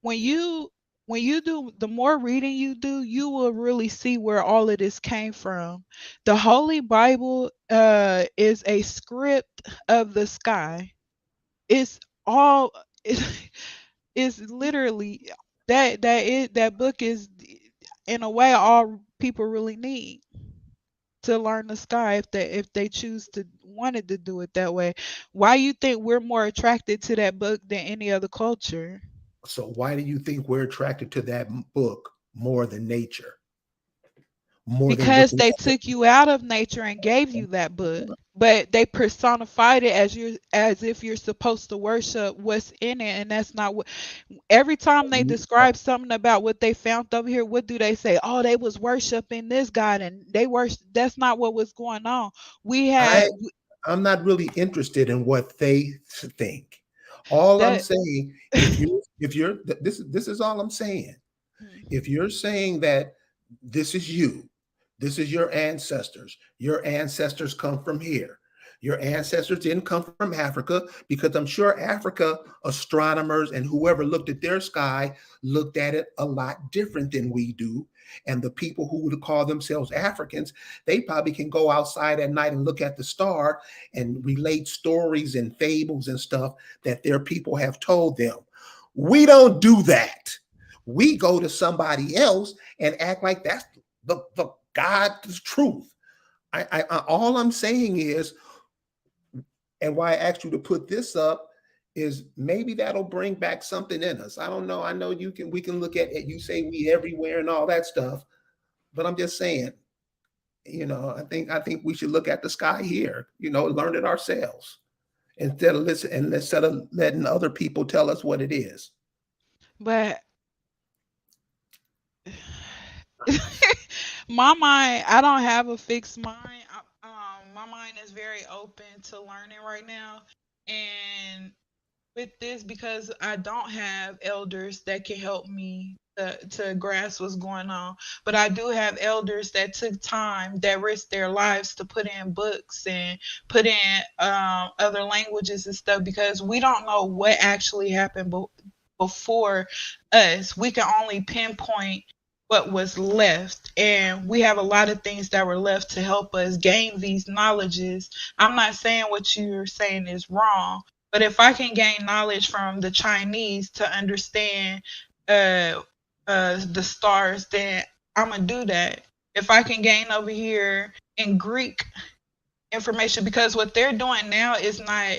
when you when you do the more reading you do, you will really see where all of this came from. The Holy Bible is a script of the sky. It's all It's literally that book is in a way all people really need to learn the sky if they choose to wanted to do it that way. Why you think we're more attracted to that book than any other culture? So why do you think we're attracted to that book more than nature, more than Because looking they at the? took you out of nature and gave you that book. But they personified it as if you're supposed to worship what's in it, and that's not what. Every time they describe something about what they found over here, what do they say? Oh, they was worshiping this god, and they worship. That's not what was going on. We I had I'm not really interested in what they think. All I'm that. saying, if you're this is all I'm saying. If you're saying that this is you, this is your ancestors come from here. Your ancestors didn't come from Africa because I'm sure Africa astronomers and whoever looked at their sky looked at it a lot different than we do. And the people who would call themselves Africans, they probably can go outside at night and look at the star and relate stories and fables and stuff that their people have told them. We don't do that. We go to somebody else and act like that's the God's truth. All I'm saying is, and why I asked you to put this up is maybe that'll bring back something in us. I don't know. I know we can look at it. You say we everywhere and all that stuff, but I'm just saying, I think we should look at the sky here, learn it ourselves instead of letting other people tell us what it is. But my mind, I don't have a fixed mind. My mind is very open to learning right now, and with this, because I don't have elders that can help me to grasp what's going on. But I do have elders that took time, that risked their lives to put in books and put in other languages and stuff because we don't know what actually happened before us. We can only pinpoint what was left. And we have a lot of things that were left to help us gain these knowledges. I'm not saying what you're saying is wrong, but if I can gain knowledge from the Chinese to understand uh, the stars, then I'm gonna do that. If I can gain over here in Greek information, because what they're doing now is not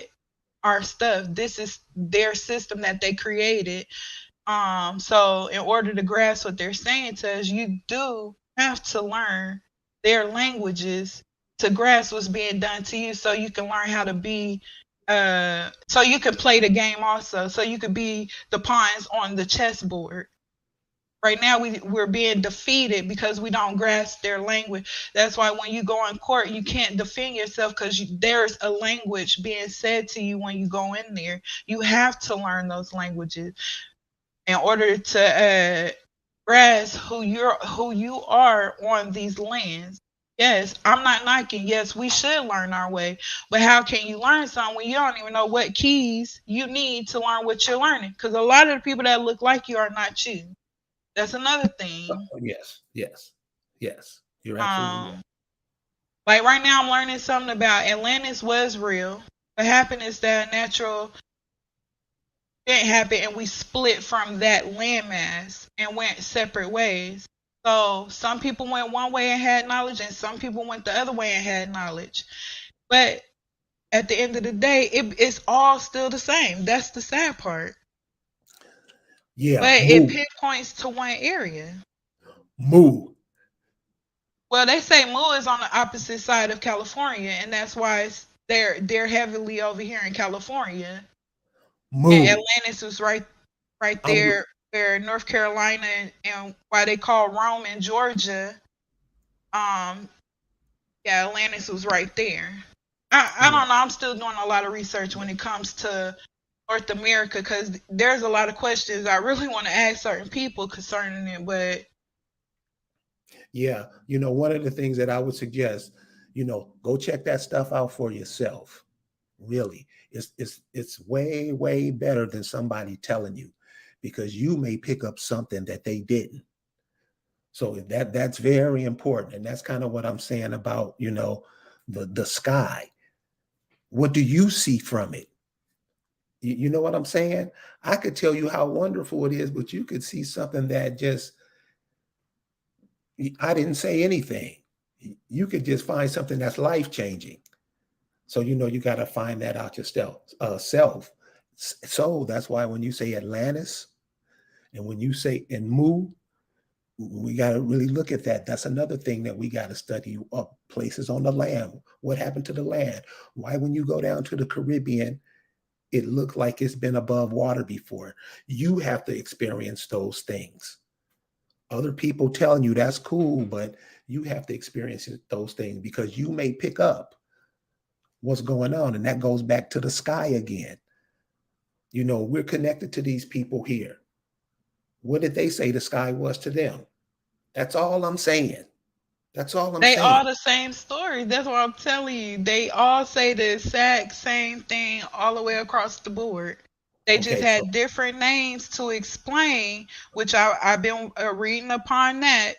our stuff. This is their system that they created. So in order to grasp what they're saying to us, you do have to learn their languages to grasp what's being done to you so you can learn how to be so you can play the game also. So you could be the pawns on the chessboard. Right now we're being defeated because we don't grasp their language. That's why when you go in court, you can't defend yourself because there's a language being said to you when you go in there. You have to learn those languages in order to grasp who you are on these lands. Yes, I'm not knocking. Yes, we should learn our way. But how can you learn something when you don't even know what keys you need to learn what you're learning? Because a lot of the people that look like you are not you. That's another thing. Yes, yes, yes. You're absolutely right. Um, like right now, I'm learning something about Atlantis was real. What happened is that natural didn't happen and we split from that landmass and went separate ways. So some people went one way and had knowledge, and some people went the other way and had knowledge. But at the end of the day, it's all still the same. That's the sad part. Yeah, But it move, pinpoints to one area. move, Well, they say Moo is on the opposite side of California, and that's why they're heavily over here in California. And move. Atlantis was right I'm there where North Carolina and why they call Rome in Georgia. Um, yeah, Atlantis was right there. I yeah, don't know. I'm still doing a lot of research when it comes to North America because there's a lot of questions I really want to ask certain people concerning it. But yeah. One of the things that I would suggest, go check that stuff out for yourself. Really, it's way, way better than somebody telling you, because you may pick up something that they didn't. So that's very important, and that's kind of what I'm saying about the sky. What do you see from it? You know what I'm saying? I could tell you how wonderful it is, but you could see something that just, I didn't say anything. You could just find something that's life changing. So you got to find that out yourself. So that's why when you say Atlantis and when you say and Mu, we got to really look at that. That's another thing that we got to study. Places on the land. What happened to the land? Why, when you go down to the Caribbean, it looked like it's been above water before. You have to experience those things. Other people telling you that's cool, but you have to experience those things because you may pick up what's going on. And that goes back to the sky again. We're connected to these people here. What did they say the sky was to them? That's all I'm saying. That's all I'm They saying. all the same story. That's what I'm telling you. They all say the exact same thing all the way across the board. They just Okay, so had different names to explain, which I've been reading upon that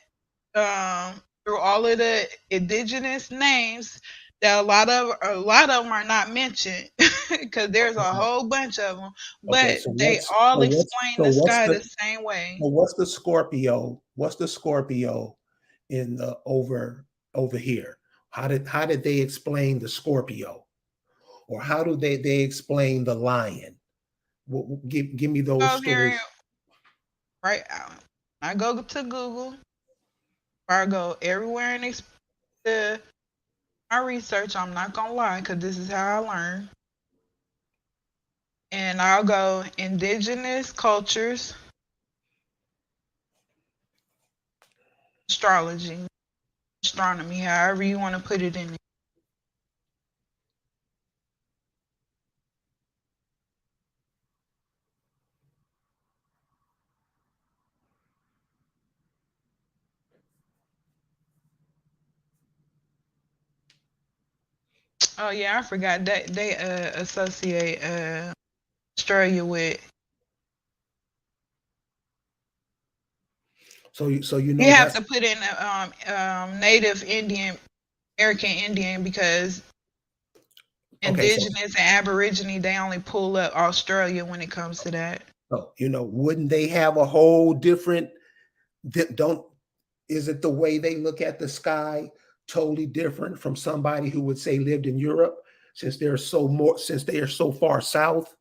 through all of the indigenous names. That a lot of them are not mentioned because there's a okay, whole bunch of them, okay, but they all explain so the what's sky the the same way. so what's the Scorpio? What's the Scorpio in the over here? How did they explain the Scorpio? Or how do they explain the lion? Give me those Over here, stories. right? I go to Google, or I go everywhere and the my research. I'm not gonna lie, because this is how I learn. And I'll go indigenous cultures, astrology, astronomy, however you want to put it in. Oh yeah, I forgot that they associate Australia with. So You have that's to put in Native Indian, American Indian, because okay. So indigenous and Aborigine they only pull up Australia when it comes to that. so wouldn't they have a whole different? Don't Is it the way they look at the sky totally different from somebody who would say lived in Europe, since they are so far south?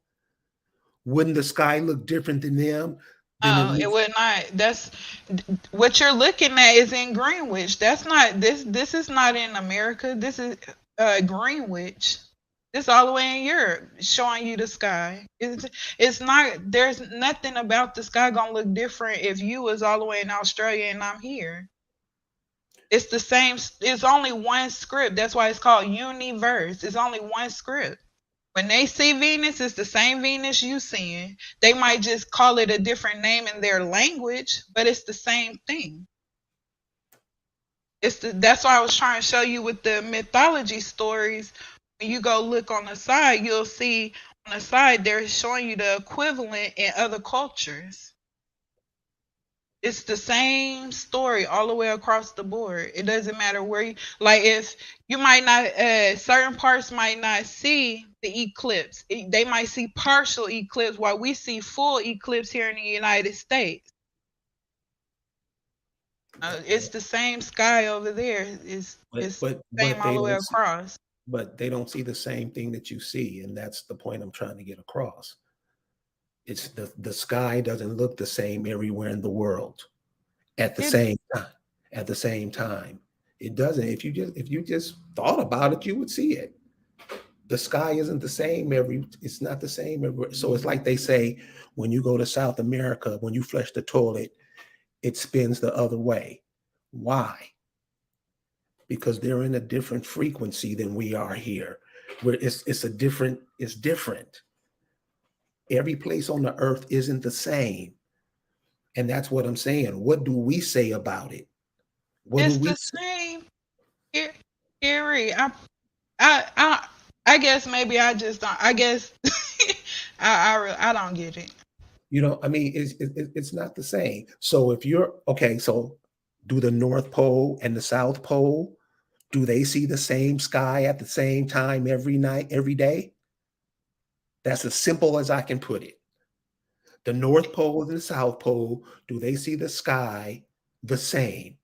Wouldn't the sky look different than them than it Oh, it looks? would not. That's what you're looking at is in Greenwich. That's not this. This is not in America. This is Greenwich. This all the way in Europe, showing you the sky. It's not. There's nothing about the sky gonna look different if you was all the way in Australia and I'm here. It's the same. It's only one script. That's why it's called universe. It's only one script. When they see Venus, it's the same Venus you seeing. They might just call it a different name in their language, but it's the same thing. That's why I was trying to show you with the mythology stories. When you go look on the side, you'll see on the side they're showing you the equivalent in other cultures. It's the same story all the way across the board. It doesn't matter where you like if you might not certain parts might not see the eclipse. They might see partial eclipse while we see full eclipse here in the United States. It's the same sky over there. But It's but the same but all they the way don't see, across. the same thing that you see, and that's the point I'm trying to get across. It's the sky doesn't look the same everywhere in the world at the It same time. At the same time, it doesn't. If you just thought about it, you would see it. The sky isn't the same it's not the same everywhere. So it's like they say, when you go to South America, when you flush the toilet, it spins the other way. Why? Because they're in a different frequency than we are here. Where it's different. Every place on the earth isn't the same. And that's what I'm saying. What do we say about it? What do it's we the say? same. Here, Gary, I I guess maybe I just don't. I guess I don't get it. I mean, it's not the same. So if you're okay, so do the North Pole and the South Pole, do they see the same sky at the same time every night, every day? That's as simple as I can put it. The North Pole and the South Pole, do they see the sky the same?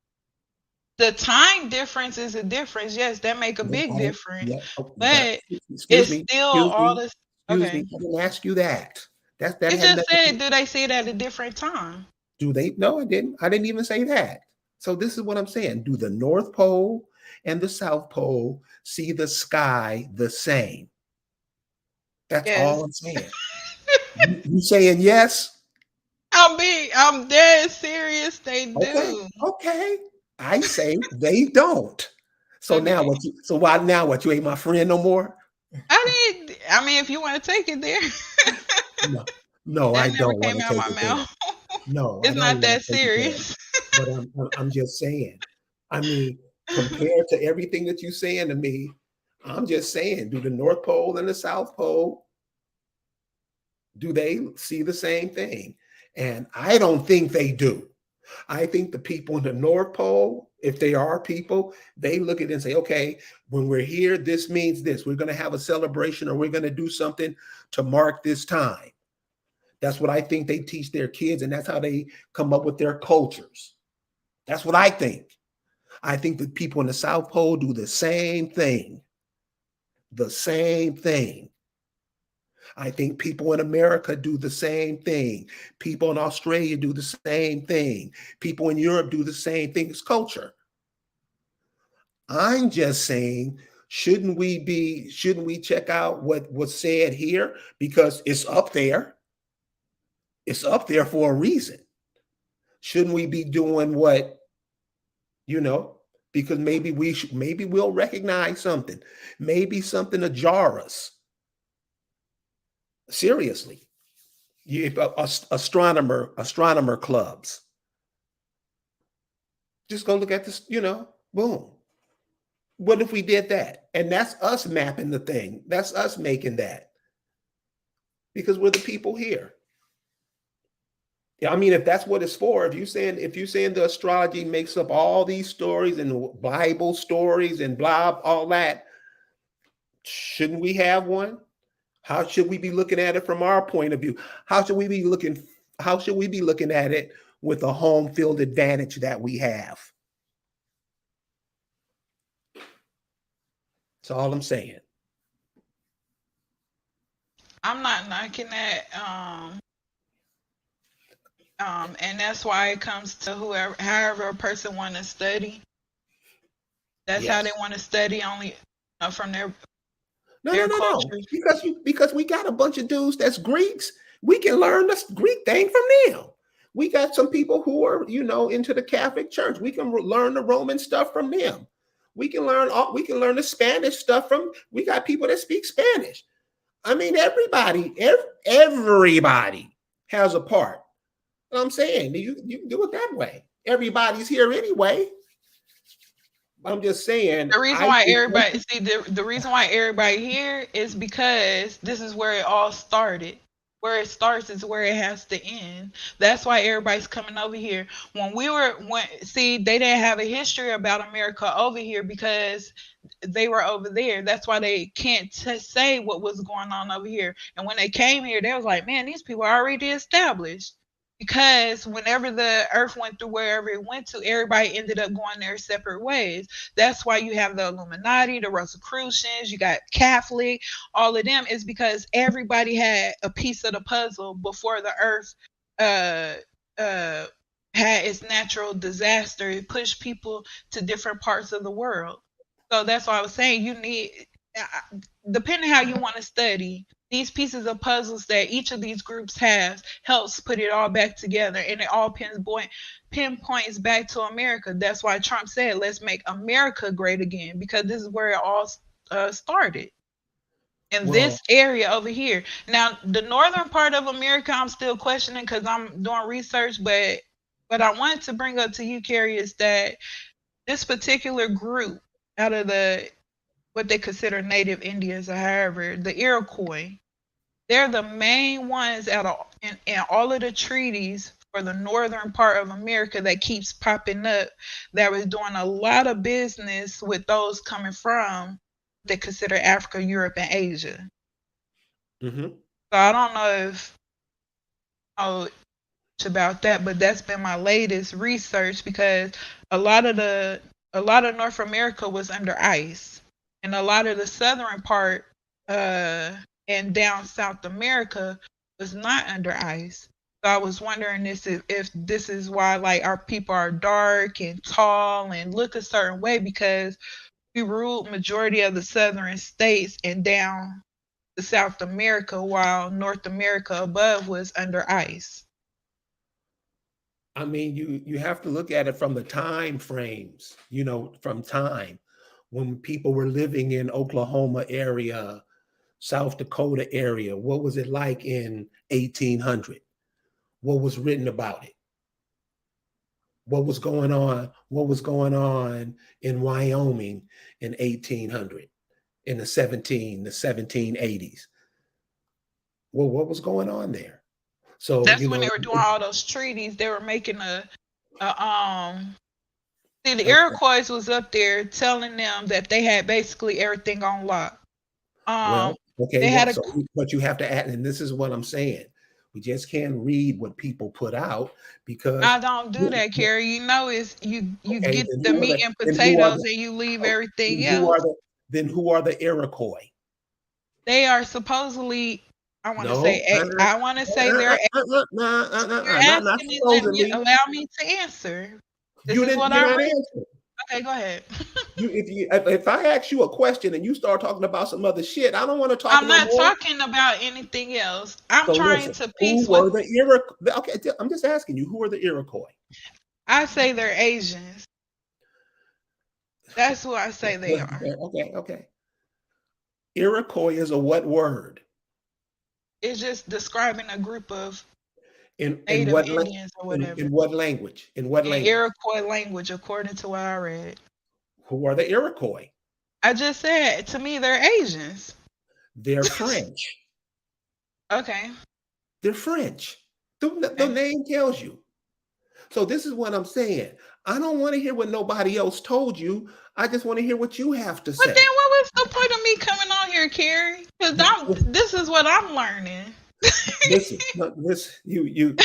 The time difference is a difference. Yes, that make a Yeah, big difference. yeah, but But excuse it's me, still excuse all me, this. excuse me. Okay. I didn't ask you that. That It had just nothing to said, do they see it at a different time? do. They no, I didn't. I didn't even say that. So this is what I'm saying. Do the North Pole and the South Pole see the sky the same? That's Yes. all I'm saying. You saying yes? I'm dead serious. They Okay, do. okay. I say they don't. So now Okay. what you so why now what you ain't my friend no more? I mean, if you want to take it there, No, no, that I never don't want came to out take my it there. mouth. No, I It's don't not want that to take it there. serious. But I'm just saying. I mean, compared to everything that you're saying to me, I'm just saying, do the North Pole and the South Pole, do they see the same thing? And I don't think they do. I think the people in the North Pole, if they are people, they look at it and say, okay, when we're here, this means this. We're going to have a celebration or we're going to do something to mark this time. That's what I think they teach their kids, and that's how they come up with their cultures. That's what I think. I think that people in the South Pole do the same thing. The same thing. I think people in America do the same thing. People in Australia do the same thing. People in Europe do the same thing. It's culture. I'm just saying, shouldn't we check out what was said here? Because it's up there. It's up there for a reason. Shouldn't we be doing what, you know, because maybe we'll recognize something. Maybe something to jar us. Seriously. Astronomer clubs. Just go look at this, boom. What if we did that? And that's us mapping the thing. That's us making that because we're the people here. Yeah, I mean, if that's what it's for, if you saying the astrology makes up all these stories and Bible stories and blah, all that, shouldn't we have one? How should we be looking at it from our point of view? How should we be looking? How should we be looking at it with the home field advantage that we have? That's all I'm saying. I'm not knocking that. And that's why it comes to whoever, however a person want to study. That's how they Yes. want to study only from No, no, their no, no. cultures. Because we got a bunch of dudes that's Greeks. We can learn the Greek thing from them. We got some people who are, into the Catholic Church. We can learn the Roman stuff from them. We can learn the Spanish stuff from. We got people that speak Spanish. I mean, everybody has a part. You know what I'm saying you can do it that way. Everybody's here anyway. I'm just saying. The reason why everybody see the reason why everybody here is because this is where it all started. Where it starts is where it has to end. That's why everybody's coming over here. When see they didn't have a history about America over here because they were over there. That's why they can't say what was going on over here. And when they came here, they was like, man, these people are already established. Because whenever the earth went through wherever it went to, everybody ended up going their separate ways. That's why you have the Illuminati, the Rosicrucians, you got Catholic, all of them is because everybody had a piece of the puzzle before the earth uh uh had its natural disaster. It pushed people to different parts of the world. So that's why I was saying you need, depending how you want to study, these pieces of puzzles that each of these groups has helps put it all back together, and it all pinpoints back to America. That's why Trump said, "Let's make America great again," because this is where it all started in Well, this area over here. Now, the northern part of America, I'm still questioning because I'm doing research, but I wanted to bring up to you, Carrie, is that this particular group out of the what they consider native Indians or however, the Iroquois, they're the main ones out of in all of the treaties for the northern part of America that keeps popping up that was doing a lot of business with those coming from they consider Africa, Europe, and Asia. mm-hmm. So I don't know if oh about that, but that's been my latest research because a lot of the a lot of North America was under ice, and a lot of the southern part uh and down South America was not under ice. So I was wondering this if this is why like our people are dark and tall and look a certain way because we ruled majority of the southern states and down to South America while North America above was under ice. I mean, you have to look at it from the time frames, from time when people were living in Oklahoma area, South Dakota area. What was it like in 1800? What was written about it? What was going on? What was going on in Wyoming in 1800, in the 1780s? Well, what was going on there? So, That's when they were doing all those treaties. They were making a. See, the okay. Iroquois was up there telling them that they had basically everything on lock. Um, Well, okay, they well, had a. so but you have to add, and this is what I'm saying. We just can't read what people put out because I don't do that, Carrie. You know, is you okay, get the meat and then who are potatoes the and you leave oh, everything who are else. the then who are the Iroquois? They are supposedly. I want to say. No, I want to say they're. You're not asking me. Let me supposedly. allow me to answer. This You is didn't. what You're I not read. answering. Okay, go ahead. If I ask you a question and you start talking about some other shit, I don't want to talk I'm no not more. talking about anything else. I'm So trying listen, to who piece what were the Iroquois? Okay, I'm just asking you, who are the Iroquois? I say they're Asians. That's who I say they are. Okay, okay. Iroquois is a what word? It's just describing a group of In native what Indians or in whatever. what language? In what In language? Iroquois language, according to what I read. Who are the Iroquois? I just said to me they're Asians. They're French. Okay. They're French. The Okay. name tells you. So this is what I'm saying. I don't want to hear what nobody else told you. I just want to hear what you have to But then say. what was the point of me coming on here, Carrie? Because this is what I'm learning. Listen, no, listen, you,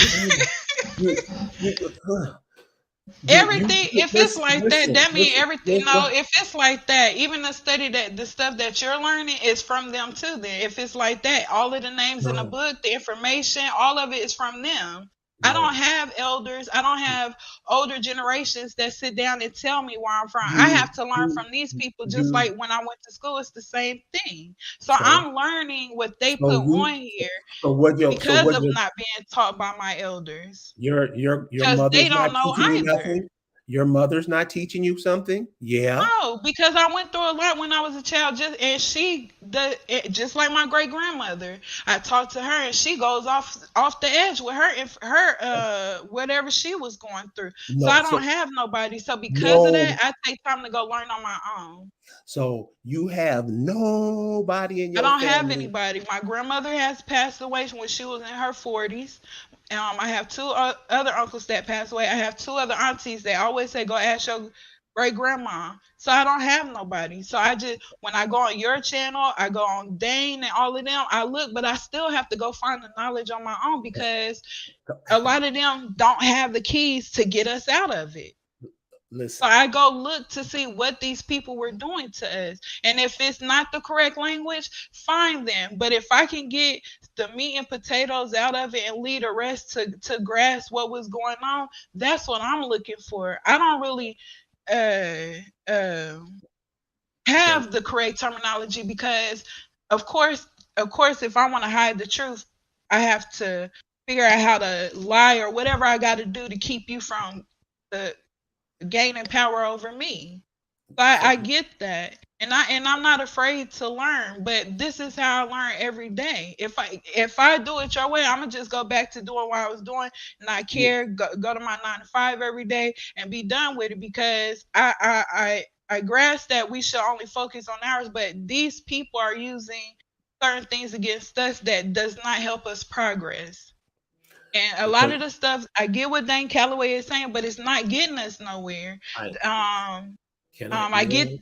Everything, if it's like that, that means everything. listen. No, if it's like that, even the study that the stuff that you're learning is from them too. Then, if it's like that, all of the names in the No, book, the information, all of it is from them. I don't no. have elders. I don't have older generations that sit down and tell me where I'm from. I You, have to learn you, from these people, just you. like when I went to school. It's the same thing. So So, I'm learning what they so put you, on here so because what of your, not being taught by my elders, your because they mother's not don't know teaching you either. nothing? Your mother's not teaching you something? Yeah. No, because I went through a lot when I was a child. Just like my great grandmother. I talked to her, and she goes off the edge with her whatever she was going through. So No, I don't so have nobody. So because of no. that, I take time to go learn on my own. So you have nobody in I your don't have family. anybody. My grandmother has passed away when she was in her 40s. I have two other uncles that passed away. I have two other aunties that always say, go ask your great grandma. So I don't have nobody. So I just, when I go on your channel, I go on Dane and all of them, I look, but I still have to go find the knowledge on my own because a lot of them don't have the keys to get us out of it. So Listen, I go look to see what these people were doing to us. And if it's not the correct language, find them. But if I can get the meat and potatoes out of it and lead the rest to grasp what was going on, that's what I'm looking for. I don't really uh uh can have the correct terminology because of course if I want to hide the truth, I have to figure out how to lie or whatever I gotta do to keep you from the gaining power over me. So so I get that. And I'm not afraid to learn, but this is how I learn every day. If I do it your way, I'm gonna just go back to doing what I was doing, not care, go to my 9 to 5 every day and be done with it because I grasp that we should only focus on ours, but these people are using certain things against us that does not help us progress. And a lot because of the stuff I get what Dane Calloway is saying, but it's not getting us nowhere. I Um, can I I get. may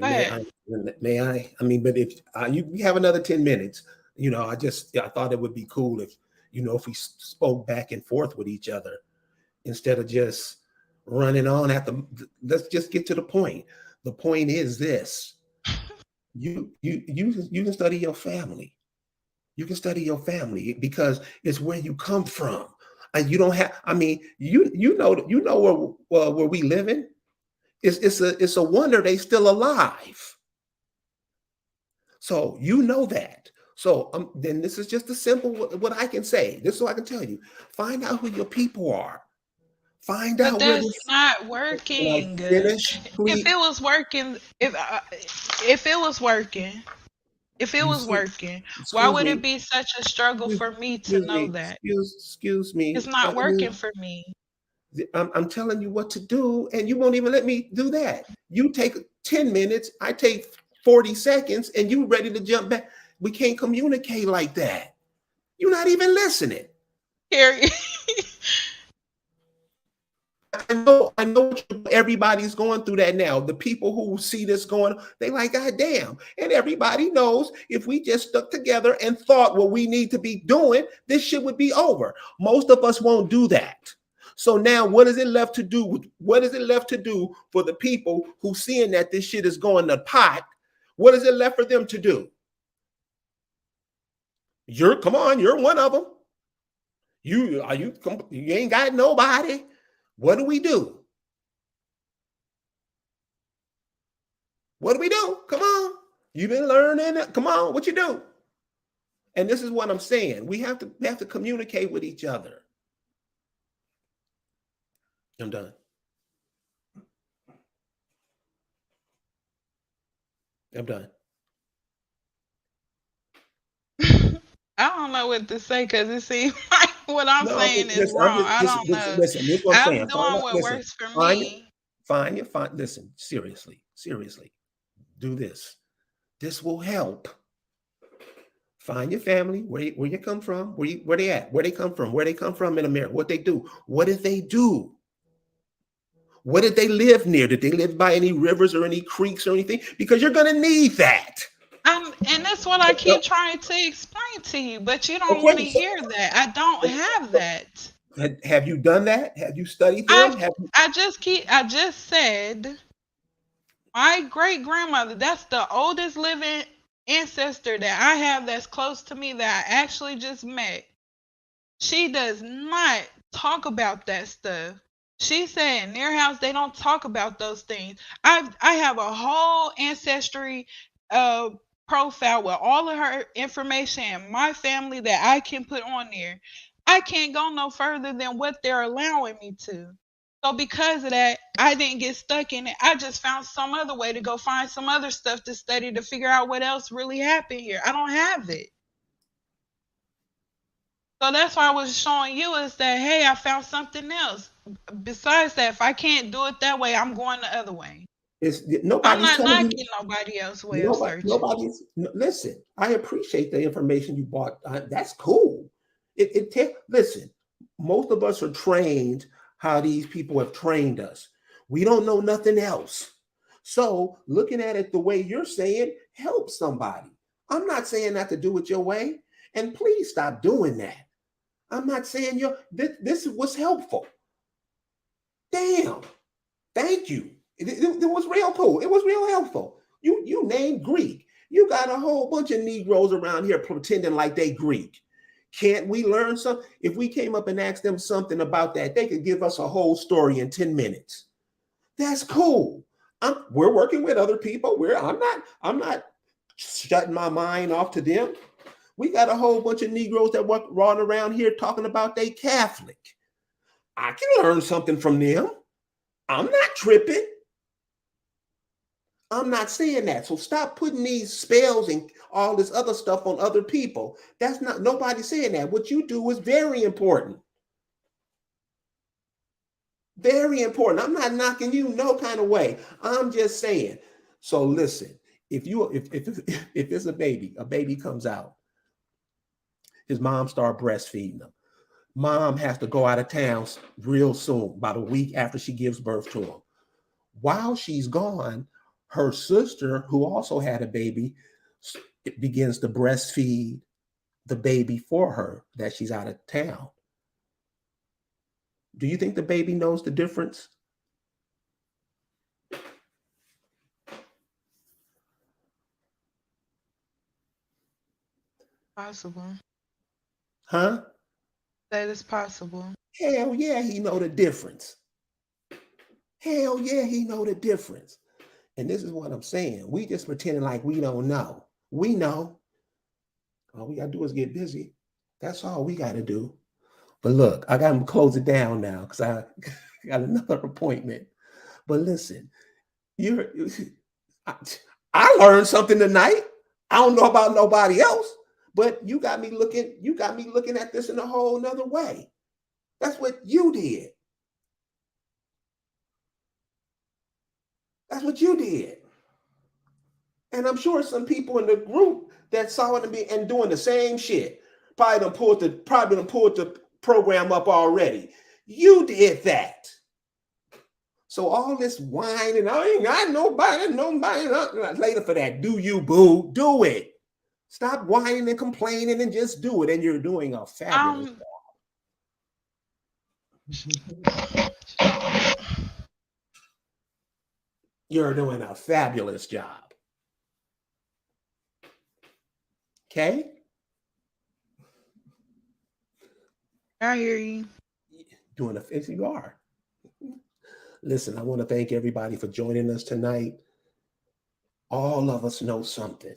Go may ahead. I may I? I mean, but if you have another 10 minutes, I thought it would be cool if, if we spoke back and forth with each other instead of just running on at the. Let's just get to the point. The point is this: you can study your family. You can study your family because it's where you come from, and you don't have. I mean, where we live in. It's a wonder they still alive. So you know that. So then this is just a simple what I can say. This is what I can tell you. Find out who your people are. Find But out where that's this. not Can I working. finish, If please? it was working, if it was working, if it You was see, working, why excuse would it me, be such a struggle for me to know that? excuse me. It's not working for me. I'm telling you what to do, and you won't even let me do that. You take 10 minutes, I take 40 seconds, and you ready to jump back. We can't communicate like that. You're not even listening. Here, I know everybody's going through that now. The people who see this going, they like, God damn. And everybody knows if we just stuck together and thought what we need to be doing, this shit would be over. Most of us won't do that. So now what is it left to do? What is it left to do for the people who seeing that this shit is going to pot? What is it left for them to do? Come on, you're one of them. You ain't got nobody. What do we do? What do we do? Come on. You've been learning. Come on, what you do? And this is what I'm saying. We have to communicate with each other. I'm done. I'm done. I don't know what to say because it seems like what I'm No, saying is listen, wrong. I don't know. listen, this is what I'm I'm saying. Find doing out, what listen, works for find me. listen, seriously, do this. This will help. Find your family, where you come from, where they at, where they come from, where they come from in America, what they do. What did they do? What did they live near? Did they live by any rivers or any creeks or anything? Because you're going to need that. And that's what I keep trying to explain to you, but you don't want Okay, to hear that. I don't have that. have you done that? Have you studied them? I've Have you? I just said my great grandmother, that's the oldest living ancestor that I have that's close to me that I actually just met. She does not talk about that stuff. She said in their house they don't talk about those things. I have a whole ancestry uh profile with all of her information and my family that I can put on there. I can't go no further than what they're allowing me to. So because of that, I didn't get stuck in it. I just found some other way to go find some other stuff to study to figure out what else really happened here. I don't have it. So that's why I was showing you is that hey, I found something else. Besides that, if I can't do it that way, I'm going the other way. I'm Nobody's not telling you. knocking nobody else's way of searching. Listen, I appreciate the information you brought. That's cool. Listen, most of us are trained how these people have trained us. We don't know nothing else. So looking at it the way you're saying, help somebody. I'm not saying not to do it your way. And please stop doing that. I'm not saying this was helpful. Damn. Thank you. It was real cool. It was real helpful. You named Greek. You got a whole bunch of Negroes around here pretending like they Greek. Can't we learn something? If we came up and asked them something about that, they could give us a whole story in 10 minutes. That's cool. We're working with other people. I'm not shutting my mind off to them. We got a whole bunch of Negroes that walk running around here talking about they Catholic. I can learn something from them. I'm not tripping. I'm not saying that. So stop putting these spells and all this other stuff on other people. That's not nobody saying that. What you do is very important. Very important. I'm not knocking you no kind of way. I'm just saying. So listen, if it's a baby comes out, his mom start breastfeeding him. Mom has to go out of town real soon, about a week after she gives birth to him. While she's gone, her sister, who also had a baby, begins to breastfeed. the baby for her that she's out of town. Do you think the baby knows the difference? Possible. Huh? That is possible. Hell yeah, he know the difference. Hell yeah, he know the difference. And this is what I'm saying. We just pretending like we don't know. We know. All we gotta do is get busy. That's all we gotta do. But look, I gotta close it down now because I got another appointment. But listen, you're I, I learned something tonight. I don't know about nobody else, but you got me looking at this in a whole nother way. That's what you did. That's what you did. And I'm sure some people in the group that saw it and doing the same shit probably done pulled the program up already. You did that. So all this whining, I ain't got nobody later for that. Do you, boo? Do it. Stop whining and complaining and just do it. And you're doing a fabulous Um, job. You're doing a fabulous job. Okay? I hear you. Doing a you are. Listen, I want to thank everybody for joining us tonight. All of us know something.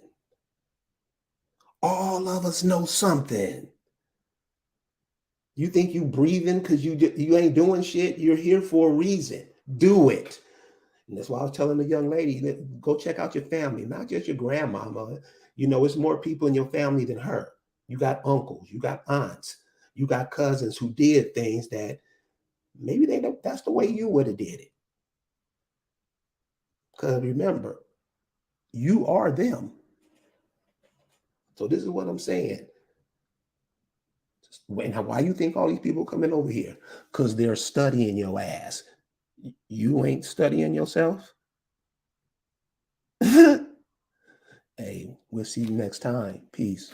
All of us know something. You think you breathing because you ain't doing shit? You're here for a reason. Do it. And that's why I was telling the young lady, go check out your family, not just your grandmama. You know, it's more people in your family than her. You got uncles, you got aunts, you got cousins who did things that maybe they don't, that's the way you would have did it. Because remember, you are them. So this is what I'm saying. Now, why you think all these people coming over here? Because they're studying your ass. You ain't studying yourself? Hey, we'll see you next time. Peace.